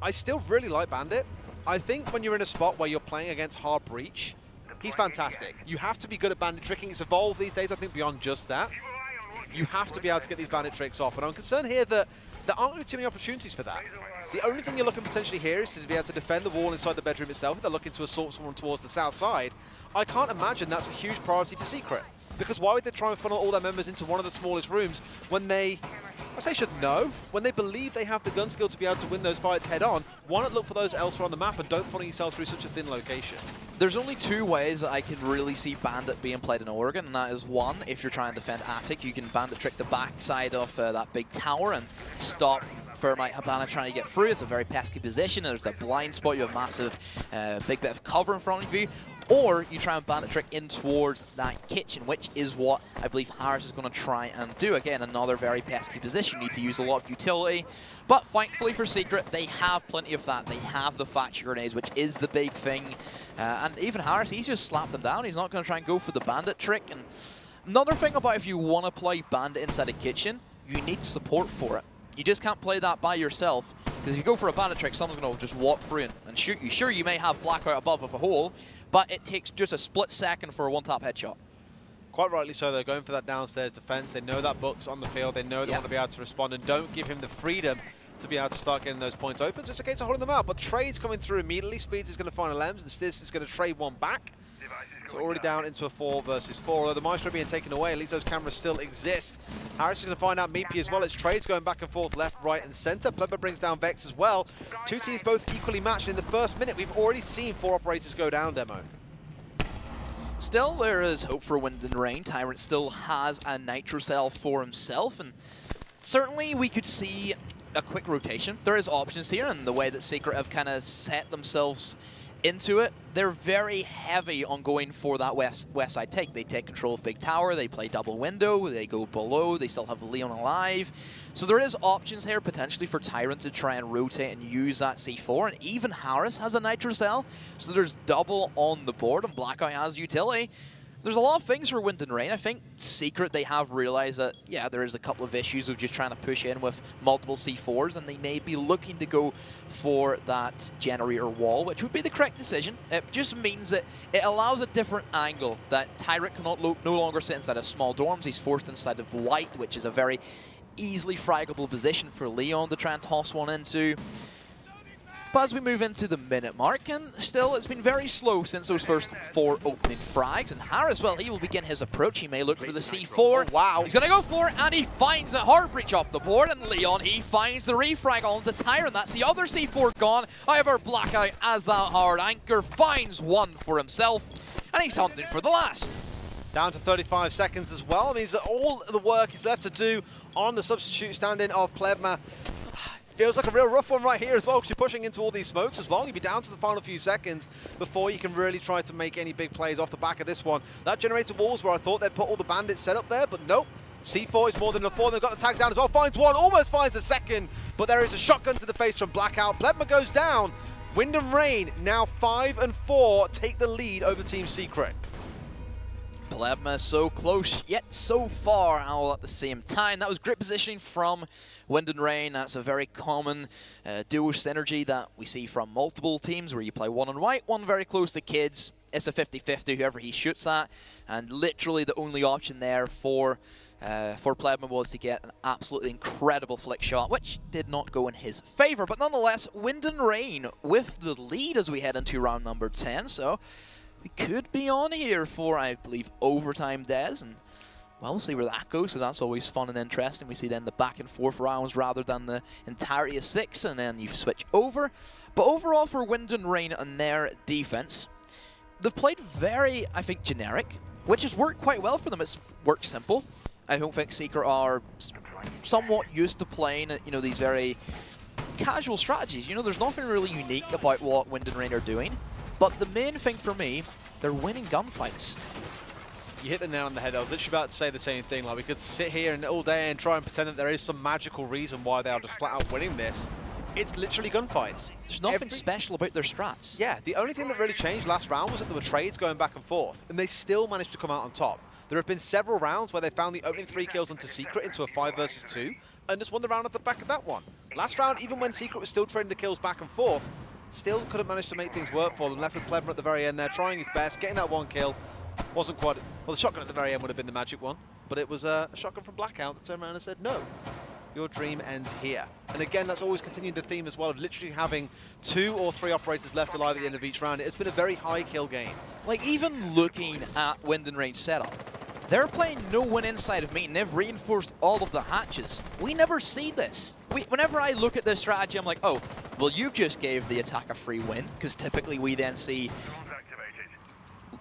I still really like Bandit. I think when you're in a spot where you're playing against Hard Breach, he's fantastic. You have to be good at bandit tricking. It's evolved these days, I think, beyond just that. You have to be able to get these bandit tricks off. And I'm concerned here that there aren't really too many opportunities for that. The only thing you're looking potentially here is to be able to defend the wall inside the bedroom itself. If they're looking to assault someone towards the south side, I can't imagine that's a huge priority for Secret. Because why would they try and funnel all their members into one of the smallest rooms when they, I say should know, when they believe they have the gun skill to be able to win those fights head on, why not look for those elsewhere on the map and don't funnel yourself through such a thin location? There's only 2 ways I can really see Bandit being played in Oregon, and that is 1, if you're trying to defend Attic, you can Bandit trick the backside of that big tower and stop Thermite Habana trying to get through. It's a very pesky position, and there's a blind spot, you have a massive big bit of cover in front of you. or you try and bandit trick in towards that kitchen, which is what I believe Harris is going to try and do. Again, another very pesky position. You need to use a lot of utility, but thankfully for Secret, they have plenty of that. They have the thatcher grenades, which is the big thing. And even Harris, he's just slapped them down. He's not going to try and go for the bandit trick. And another thing about if you want to play bandit inside a kitchen, you need support for it. You just can't play that by yourself, because if you go for a bandit trick, someone's going to just walk through and shoot you. Sure, you may have Blackout above with a hole, but it takes just a split second for a one-tap headshot. Quite rightly so, they're going for that downstairs defense. They know that Book's on the field. They know they want to be able to respond, and don't give him the freedom to be able to start getting those points open. So it's a case of holding them out. But trade's coming through immediately. Speeds is going to find a Lems, and Stiz is going to trade one back. So already down into a 4 versus 4. Although the Maestro being taken away, at least those cameras still exist. Harris is going to find out Meepy as well. It's trades going back and forth, left, right, and center. Plebber brings down Vex as well. Two teams both equally matched. In the first minute, we've already seen 4 operators go down, Demo. Still, there is hope for Wind and Rain. Tyrant still has a Nitro Cell for himself, and certainly we could see a quick rotation. There is options here, and the way that Secret have kind of set themselves into it, they're very heavy on going for that west side take. They take control of Big Tower, they play double window, they go below, they still have Leon alive. So there is options here potentially for Tyrant to try and rotate and use that C4, and even Harris has a Nitro Cell, so there's double on the board, and Blackout has utility. There's a lot of things for Wind and Rain. I think Secret, they have realized that, yeah, there is a couple of issues of just trying to push in with multiple C4s, and they may be looking to go for that generator wall, which would be the correct decision. It just means that it allows a different angle, that Tyrant cannot no longer sit inside of small dorms. He's forced inside of light, which is a very easily fraggable position for Leon to try and toss one into. But as we move into the minute mark, and still it's been very slow since those first 4 opening frags, and Harris, well, he will begin his approach. He may look for the C4. Oh, wow. He's going to go for it, and he finds a hard breach off the board, and Leon, he finds the refrag onto Tyrant. That's the other C4 gone. However, Blackout, as that hard anchor, finds one for himself, and he's hunting for the last. Down to 35 seconds as well. It means that all the work is left to do on the substitute stand-in of Plebma. Feels like a real rough one right here as well, because you're pushing into all these smokes as well. You'll be down to the final few seconds before you can really try to make any big plays off the back of this one. That generator walls where I thought they'd put all the bandits set up there, but nope. C4 is more than enough for them. They've got the tag down as well. Finds one, almost finds a second, but there is a shotgun to the face from Blackout. Plebma goes down. Wind and Rain, now 5 and 4, take the lead over Team Secret. Plebma so close, yet so far, all at the same time. That was great positioning from Wind and Rain. That's a very common duo synergy that we see from multiple teams, where you play one on right, one very close to kids. It's a 50-50, whoever he shoots at, and literally the only option there for Plebma was to get an absolutely incredible flick shot, which did not go in his favor. But nonetheless, Wind and Rain with the lead as we head into round number 10. So we could be on here for, I believe, overtime, Des, and well, we'll see where that goes. So that's always fun and interesting. We see then the back and forth rounds rather than the entirety of 6, and then you switch over. But overall for Wind and Rain and their defense, they've played very, I think, generic, which has worked quite well for them. It's worked simple. I don't think Secret are somewhat used to playing, you know, these very casual strategies. You know, there's nothing really unique about what Wind and Rain are doing. But the main thing for me, they're winning gunfights. You hit the nail on the head. I was literally about to say the same thing. Like, we could sit here and all day and try and pretend that there is some magical reason why they are just flat out winning this. It's literally gunfights. There's nothing special about their strats. Yeah, the only thing that really changed last round was that there were trades going back and forth, and they still managed to come out on top. There have been several rounds where they found the opening 3 kills into Secret into a 5 versus 2, and just won the round at the back of that one. Last round, even when Secret was still trading the kills back and forth, still couldn't manage to make things work for them. Left with Plebma at the very end there, trying his best, getting that 1 kill. Wasn't quite... Well, the shotgun at the very end would have been the magic one, but it was a shotgun from Blackout that turned around and said, no, your dream ends here. And again, that's always continued the theme as well of literally having 2 or 3 operators left alive at the end of each round. It's been a very high kill game. Like, even looking at Wind and Rain's setup, they're playing no one inside of me, and they've reinforced all of the hatches. We never see this. Whenever I look at this strategy, I'm like, oh, well, you've just gave the attack a free win, because typically we then see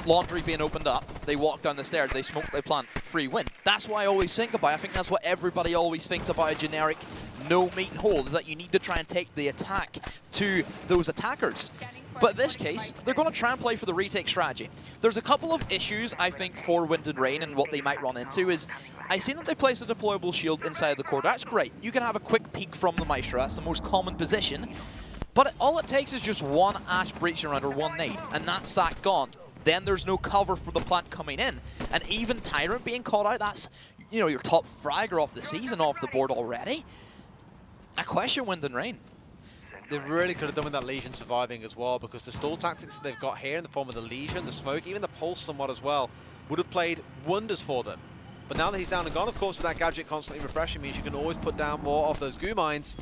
laundry being opened up, they walk down the stairs, they smoke, they plant, free win. That's what I always think about. I think that's what everybody always thinks about a generic no meat and hold, is that you need to try and take the attack to those attackers. But in this case, they're going to try and play for the retake strategy. There's a couple of issues, I think, for Wind and Rain, and what they might run into is, I see that they place a deployable shield inside the core. That's great. You can have a quick peek from the Maestro. That's the most common position. But all it takes is just one Ash breaching round or one nade, and that's that gone. Then there's no cover for the plant coming in. And even Tyrant being caught out, that's, you know, your top fragger of the season off the board already. I question Wind and Rain. They really could have done with that Legion surviving as well, because the stall tactics that they've got here in the form of the Legion, the smoke, even the pulse somewhat as well, would have played wonders for them. But now that he's down and gone, of course, that gadget constantly refreshing means you can always put down more of those goo mines.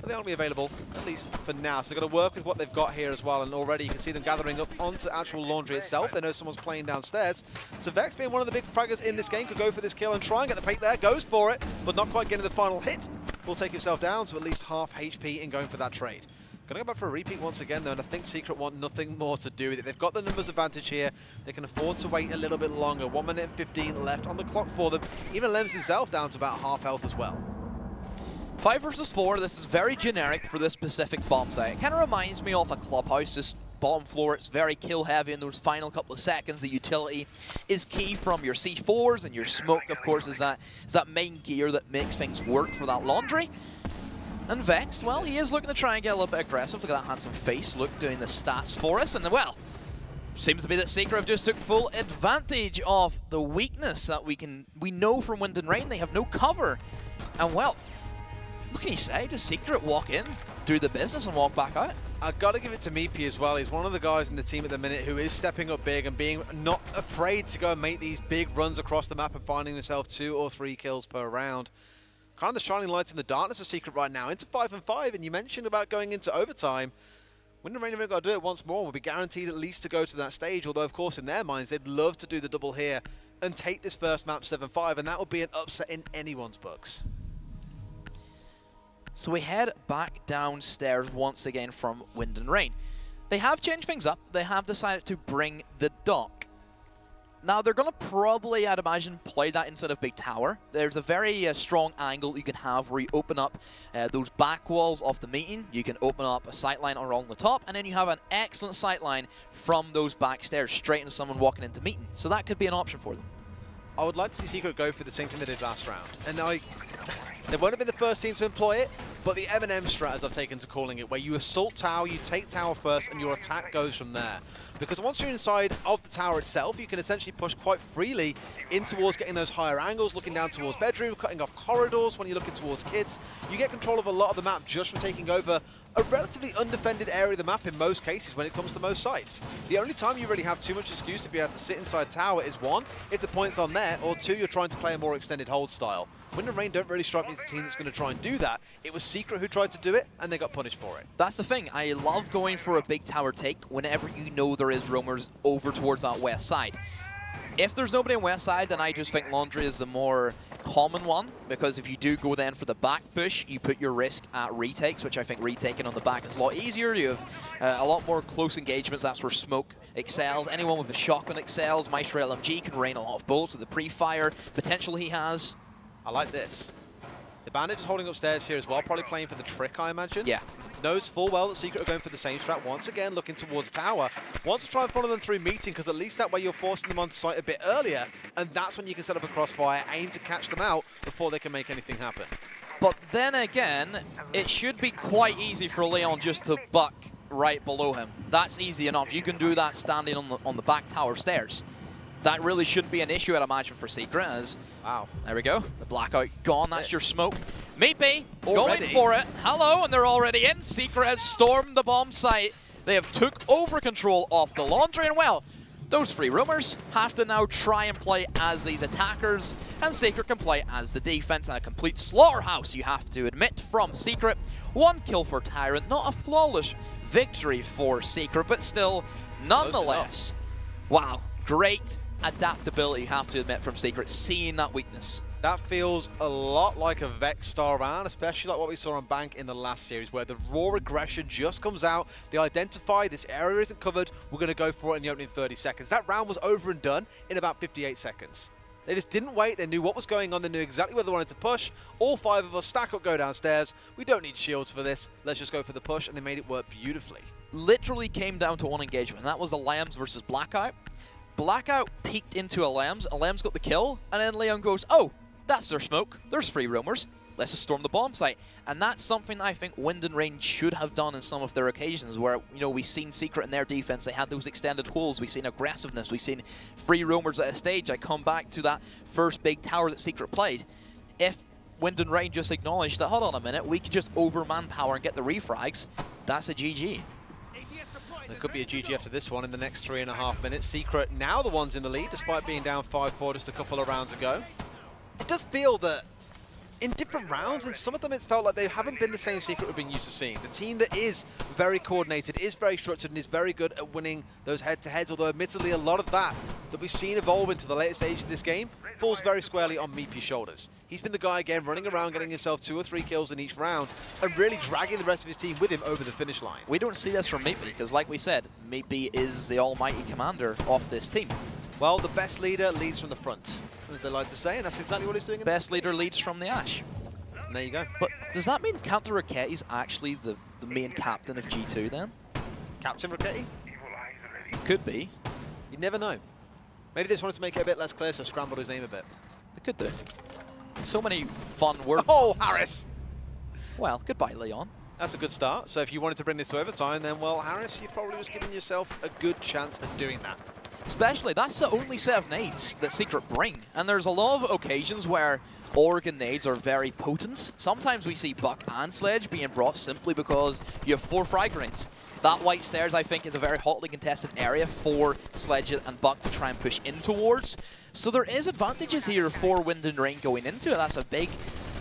But they'll be available, at least for now. So they've got to work with what they've got here as well. And already you can see them gathering up onto actual Laundry itself. They know someone's playing downstairs. So Vex, being one of the big fraggers in this game, could go for this kill and try and get the pick there. Goes for it, but not quite getting the final hit. Will take himself down to at least half HP in going for that trade. Going to go back for a repeat once again, though, and I think Secret want nothing more to do with it. They've got the numbers advantage here. They can afford to wait a little bit longer. 1 minute and 15 left on the clock for them. Even Lems himself down to about half health as well. 5 versus 4, this is very generic for this specific bomb site. It kind of reminds me of a clubhouse, just bottom floor. It's very kill heavy in those final couple of seconds. The utility is key from your C4s, and your smoke, of course, is that main gear that makes things work for that Laundry. And Vex, well, he is looking to try and get a little bit aggressive. Look at that handsome face look doing the stats for us. And, well, seems to be that Secret have just took full advantage of the weakness that we know from Wind and Rain. They have no cover. And, well, what can you say? Does Secret walk in, do the business, and walk back out? I've got to give it to Meepy as well. He's one of the guys in the team at the minute who is stepping up big and being not afraid to go and make these big runs across the map and finding himself 2 or 3 kills per round. Kind of the shining lights in the darkness of Secret right now, into 5 and 5, and you mentioned about going into overtime. Wind and Rain have got to do it once more, and will be guaranteed at least to go to that stage, although of course in their minds they'd love to do the double here and take this first map 7-5, and that would be an upset in anyone's books. So we head back downstairs once again from Wind and Rain. They have changed things up. They have decided to bring the dock. Now, they're going to probably, I'd imagine, play that instead of Big Tower. There's a very strong angle you can have where you open up those back walls of the meeting. You can open up a sightline along the top, and then you have an excellent sightline from those back stairs straight into someone walking into meeting. So that could be an option for them. I would like to see Secret go for the same thing they did last round. And they won't have been the first team to employ it, but the M&M strat, as I've taken to calling it, where you assault tower, you take tower first, and your attack goes from there. Because once you're inside of the tower itself, you can essentially push quite freely in towards getting those higher angles, looking down towards bedroom, cutting off corridors when you're looking towards kids. You get control of a lot of the map just from taking over a relatively undefended area of the map in most cases when it comes to most sites. The only time you really have too much excuse to be able to sit inside tower is 1, if the point's on there, or 2, you're trying to play a more extended hold style. Wind and Rain don't really strike me as a team that's going to try and do that. It was Secret who tried to do it, and they got punished for it. That's the thing. I love going for a big tower take whenever you know there is roamers over towards that west side. If there's nobody on west side, then I just think Laundry is the more common one, because if you do go then for the back push, you put your risk at retakes, which I think retaking on the back is a lot easier. You have a lot more close engagements. That's where Smoke excels. Anyone with a shotgun excels. Maestro LMG can rain a lot of bullets with the pre-fire potential he has. I like this. The Bandit is holding upstairs here as well, probably playing for the trick, I imagine. Yeah. Knows full well that Secret are going for the same strat once again, looking towards tower. Wants to try and follow them through meeting, because at least that way you're forcing them onto site a bit earlier, and that's when you can set up a crossfire, aim to catch them out before they can make anything happen. But then again, it should be quite easy for Leon just to buck right below him. That's easy enough. You can do that standing on the back tower stairs. That really shouldn't be an issue, I'd imagine, for Secret, as... Wow. There we go. The blackout gone. That's your smoke. Meepy Already? going for it. Hello, and they're already in. Secret has stormed the bomb site. They have took over control of the Laundry, and well, those 3 roamers have to now try and play as these attackers, and Secret can play as the defense. And a complete slaughterhouse, you have to admit, from Secret. 1 kill for Tyrant. Not a flawless victory for Secret, but still, nonetheless, wow, great adaptability, you have to admit, from Secret, seeing that weakness. That feels a lot like a Vex style round, especially like what we saw on Bank in the last series, where the raw aggression just comes out. They identify this area isn't covered, we're going to go for it in the opening 30 seconds. That round was over and done in about 58 seconds. They just didn't wait. They knew what was going on. They knew exactly where they wanted to push. All 5 of us stack up, go downstairs. We don't need shields for this. Let's just go for the push, and they made it work beautifully. Literally came down to one engagement, and that was the Lambs versus Blackout. Blackout peeked into a Lambs got the kill, and then Leon goes, oh, that's their smoke. There's free roamers. Let's just storm the bomb site. And that's something that I think WnR should have done in some of their occasions where, you know, we've seen Secret in their defense. They had those extended holes. We've seen aggressiveness. We've seen free roamers at a stage. I come back to that first big tower that Secret played. If WnR just acknowledged that, hold on a minute, we can just over manpower and get the refrags, that's a GG. There could be a GG after this one in the next 3.5 minutes. Secret now the ones in the lead, despite being down 5-4 just a couple of rounds ago. It does feel that in different rounds, in some of them it's felt like they haven't been the same Secret we've been used to seeing. The team that is very coordinated, is very structured, and is very good at winning those head-to-heads, although admittedly a lot of that we've seen evolve into the later stage of this game falls very squarely on Map1's shoulders. He's been the guy again running around, getting himself 2 or 3 kills in each round, and really dragging the rest of his team with him over the finish line. We don't see this from Map1 because, like we said, Map1 is the almighty commander of this team. Well, the best leader leads from the front, as they like to say, and that's exactly what he's doing. Best leader leads from the Ash. And there you go. But does that mean Captain Racketti's actually the main captain of G2 then? Captain Racketti? Could be. You never know. Maybe they just wanted to make it a bit less clear, so scrambled his name a bit. They could do. So many fun words. Oh, Harris! Well, goodbye, Leon. That's a good start. So if you wanted to bring this to overtime, then, well, Harris, you've probably just given yourself a good chance at doing that. Especially, that's the only set of nades that Secret bring. And there's a lot of occasions where Oregon nades are very potent. Sometimes we see Buck and Sledge being brought simply because you have 4 frag grenades. That white stairs, I think, is a very hotly contested area for Sledge and Buck to try and push in towards. So there is advantages here for WnR going into it. That's a big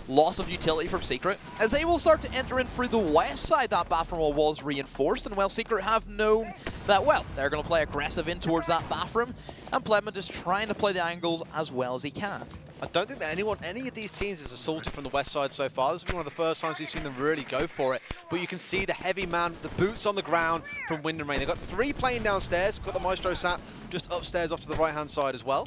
loss of utility from Secret, as they will start to enter in through the west side. That bathroom wall was reinforced, and well, Secret have known that, well, they're going to play aggressive in towards that bathroom, and Plebman is trying to play the angles as well as he can. I don't think that any of these teams is assaulted from the west side so far. This has been one of the first times we've seen them really go for it. But you can see the heavy man, the boots on the ground from WnR. They've got 3 playing downstairs, got the Maestro sat just upstairs off to the right-hand side as well.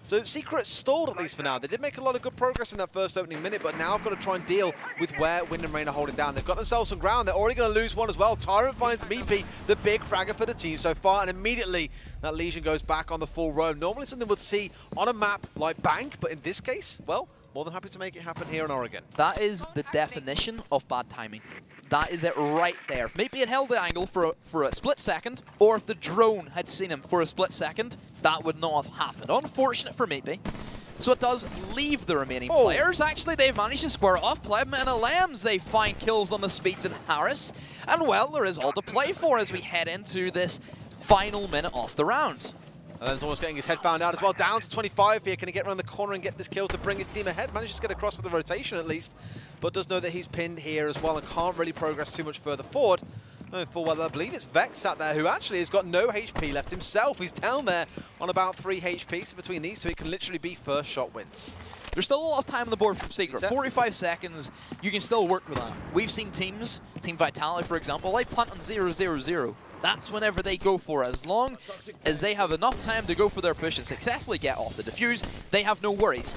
So Secret stalled at least for now. They did make a lot of good progress in that first opening minute, but now I've got to try and deal with where WnR are holding down. They've got themselves some ground. They're already going to lose one as well. Tyrant finds Map1, the big fragger for the team so far, and immediately that Legion goes back on the full roam. Normally something we'd see on a map like Bank, but in this case, well, more than happy to make it happen here in Oregon. That is the definition of bad timing. That is it right there. If Map1 had held the angle for a split second, or if the drone had seen him for a split second, that would not have happened. Unfortunate for Map1. So it does leave the remaining players. Actually, they've managed to square off Plebman and Lambs. They find kills on the Speeds and Harris. And well, there is all to play for as we head into this final minute of the round. And then he's almost getting his head found out as well. Down to 25 here. Can he get around the corner and get this kill to bring his team ahead? Manages to get across with the rotation at least, but does know that he's pinned here as well and can't really progress too much further forward. Knowing full well, I believe it's Vex sat there who actually has got no HP left himself. He's down there on about 3 HP. So between these two, it can literally be first shot wins. There's still a lot of time on the board from Secret. 45 seconds, you can still work with that. We've seen teams, Team Vitality for example, they plant on 0-0-0. That's whenever they go for it. As long as they have enough time to go for their push and successfully get off the defuse, they have no worries.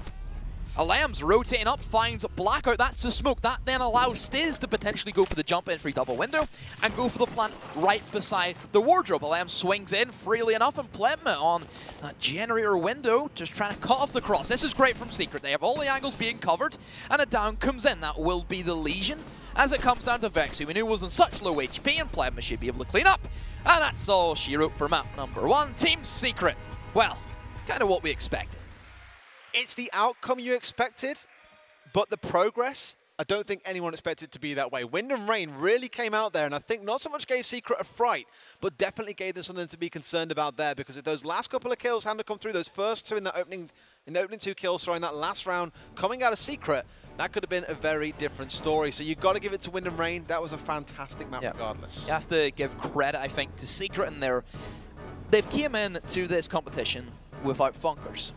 Lambs rotating up, finds Blackout. That's the smoke. That then allows Stiz to potentially go for the jump in free double window and go for the plant right beside the wardrobe. Lambs swings in freely enough, and Plebma on that generator window, just trying to cut off the cross. This is great from Secret. They have all the angles being covered, and a down comes in. That will be the Legion. As it comes down to Vex, who we knew was in such low HP, and Plebma should be able to clean up. And that's all she wrote for map number 1, Team Secret. Well, kind of what we expected. It's the outcome you expected, but the progress, I don't think anyone expected to be that way. WnR really came out there, and I think not so much gave Secret a fright, but definitely gave them something to be concerned about there, because if those last couple of kills hadn't come through, those first 2 in the opening 2 kills, in that last round coming out of Secret, that could have been a very different story. So you've got to give it to WnR. That was a fantastic map regardless. You have to give credit, I think, to Secret and they've came in to this competition without Funkers.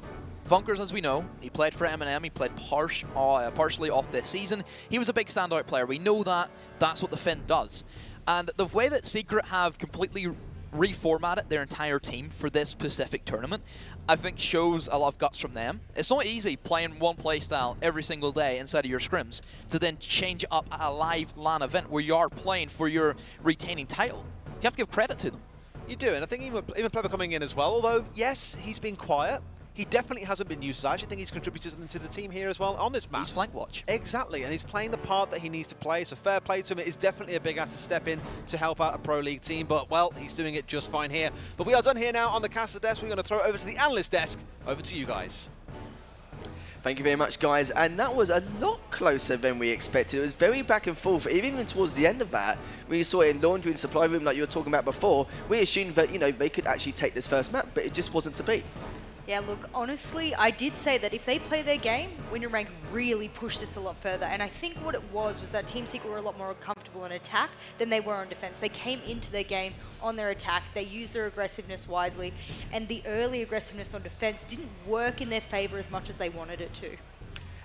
Funkers, as we know, he played for M&M, he played partially off this season. He was a big standout player. We know that. That's what the Finn does. And the way that Secret have completely reformatted their entire team for this specific tournament, I think shows a lot of guts from them. It's not easy playing one playstyle every single day inside of your scrims to then change up at a live LAN event where you are playing for your retaining title. You have to give credit to them. You do, and I think even Plebber coming in as well, although, yes, he's been quiet, he definitely hasn't been used. I actually think he's contributed something to the team here as well on this map. He's flank watch. Exactly, and he's playing the part that he needs to play, so fair play to him. It is definitely a big ask to step in to help out a Pro League team, but, well, he's doing it just fine here. But we are done here now on the caster desk. We're going to throw it over to the analyst desk. Over to you guys. Thank you very much, guys. And that was a lot closer than we expected. It was very back and forth. Even towards the end of that, we saw it in laundry and supply room like you were talking about before. We assumed that, you know, they could actually take this first map, but it just wasn't to be. Yeah, look, honestly, I did say that if they play their game, WnR Rank really pushed this a lot further. And I think what it was that Team Secret were a lot more comfortable on attack than they were on defense. They came into their game on their attack. They used their aggressiveness wisely. And the early aggressiveness on defense didn't work in their favor as much as they wanted it to.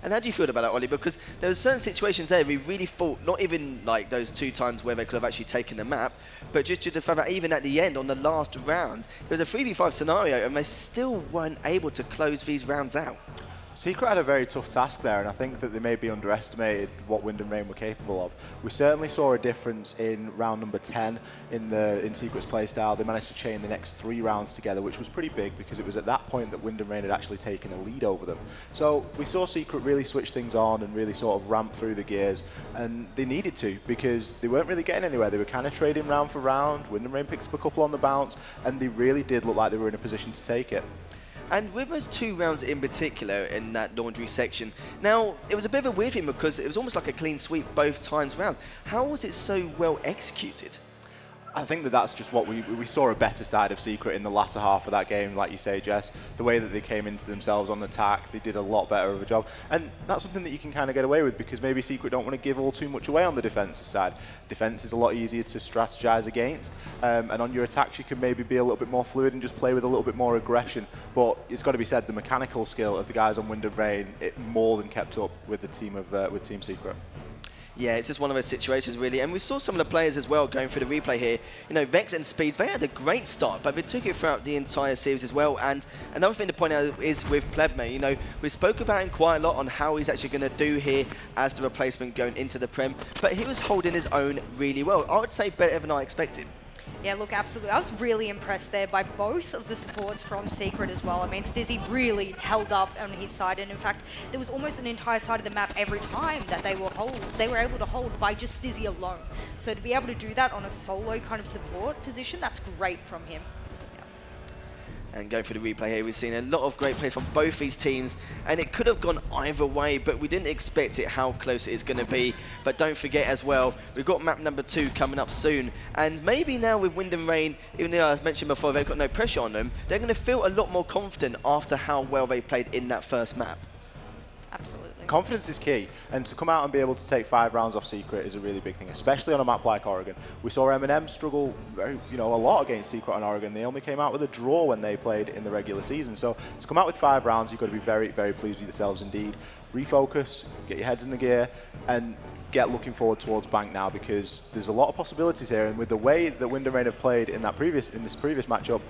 And how do you feel about that, Ollie? Because there were certain situations there we really thought, not even like those 2 times where they could have actually taken the map, but just due to the fact that even at the end, on the last round, it was a 3v5 scenario and they still weren't able to close these rounds out. Secret had a very tough task there, and I think that they maybe underestimated what WnR were capable of. We certainly saw a difference in round number 10 in Secret's playstyle. They managed to chain the next 3 rounds together, which was pretty big because it was at that point that WnR had actually taken a lead over them. So we saw Secret really switch things on and really sort of ramp through the gears, and they needed to because they weren't really getting anywhere. They were kind of trading round for round. WnR picks up a couple on the bounce, and they really did look like they were in a position to take it. And with those 2 rounds in particular in that laundry section, now, it was a bit of a weird thing because it was almost like a clean sweep both times round. How was it so well executed? I think that that's just what we saw a better side of Secret in the latter half of that game, like you say, Jess. The way that they came into themselves on attack, they did a lot better of a job. And that's something that you can kind of get away with because maybe Secret don't want to give all too much away on the defensive side. Defense is a lot easier to strategize against, and on your attacks you can maybe be a little bit more fluid and just play with a little bit more aggression. But it's got to be said, the mechanical skill of the guys on WnR, it more than kept up with the team of with Team Secret. Yeah, it's just one of those situations, really. And we saw some of the players as well going through the replay here. You know, Vex and Speeds, they had a great start, but they took it throughout the entire series as well. And another thing to point out is with Plebme, you know, we spoke about him quite a lot on how he's actually going to do here as the replacement going into the Prem, but he was holding his own really well. I would say better than I expected. Yeah, look, absolutely. I was really impressed there by both of the supports from Secret as well. I mean, Stizzy really held up on his side, and in fact, there was almost an entire side of the map every time that they were able to hold by just Stizzy alone. So to be able to do that on a solo kind of support position, that's great from him. And going through the replay here, we've seen a lot of great plays from both these teams, and it could have gone either way, but we didn't expect it how close it is going to be. But don't forget as well, we've got map number 2 coming up soon, and maybe now with WnR, even though as mentioned before, they've got no pressure on them, they're going to feel a lot more confident after how well they played in that first map. Absolutely. Confidence is key, and to come out and be able to take 5 rounds off Secret is a really big thing, especially on a map like Oregon. We saw M&M struggle a lot against Secret on Oregon. They only came out with a draw when they played in the regular season. So to come out with 5 rounds, you've got to be very, very pleased with yourselves indeed. Refocus, get your heads in the gear, and get looking forward towards Bank now because there's a lot of possibilities here. And with the way that WnR have played in this previous matchup,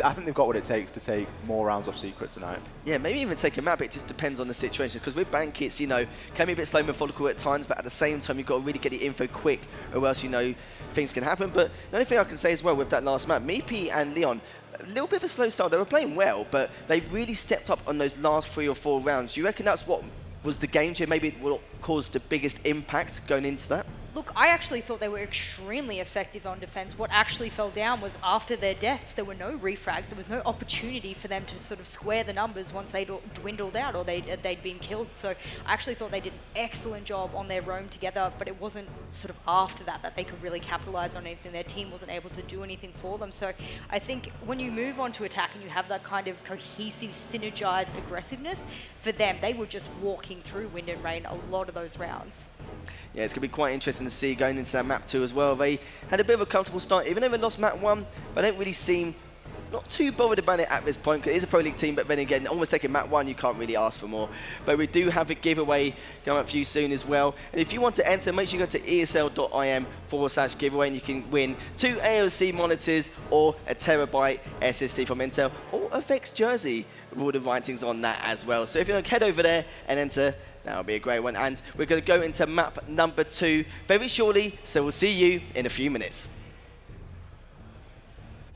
I think they've got what it takes to take more rounds off Secret tonight. Yeah, maybe even take a map. It just depends on the situation. Because with Bank, it's, you know, can be a bit slow and methodical at times, but at the same time, you've got to really get the info quick, or else, you know, things can happen. But the only thing I can say as well with that last map, Meepy and Leon, a little bit of a slow start. They were playing well, but they really stepped up on those last 3 or 4 rounds. Do you reckon that's what was the game changer? Maybe it will cause the biggest impact going into that? Look, I actually thought they were extremely effective on defense. What actually fell down was after their deaths, there were no refrags. There was no opportunity for them to sort of square the numbers once they'd dwindled out or they'd been killed. So I actually thought they did an excellent job on their roam together, but it wasn't sort of after that they could really capitalize on anything. Their team wasn't able to do anything for them. So I think when you move on to attack and you have that kind of cohesive, synergized aggressiveness, for them, they were just walking through WnR a lot of those rounds. Yeah, it's going to be quite interesting to see going into that map 2 as well. They had a bit of a comfortable start, even though they lost map 1, they don't really seem not too bothered about it at this point, because it is a Pro League team, but then again, almost taking Map1, you can't really ask for more. But we do have a giveaway coming up for you soon as well. And if you want to enter, make sure you go to esl.im/giveaway, and you can win 2 AOC monitors or a terabyte SSD from Intel, or a Vex jersey with all the writings on that as well. So if you want to head over there and enter, that'll be a great one. And we're going to go into map number 2 very shortly, so we'll see you in a few minutes.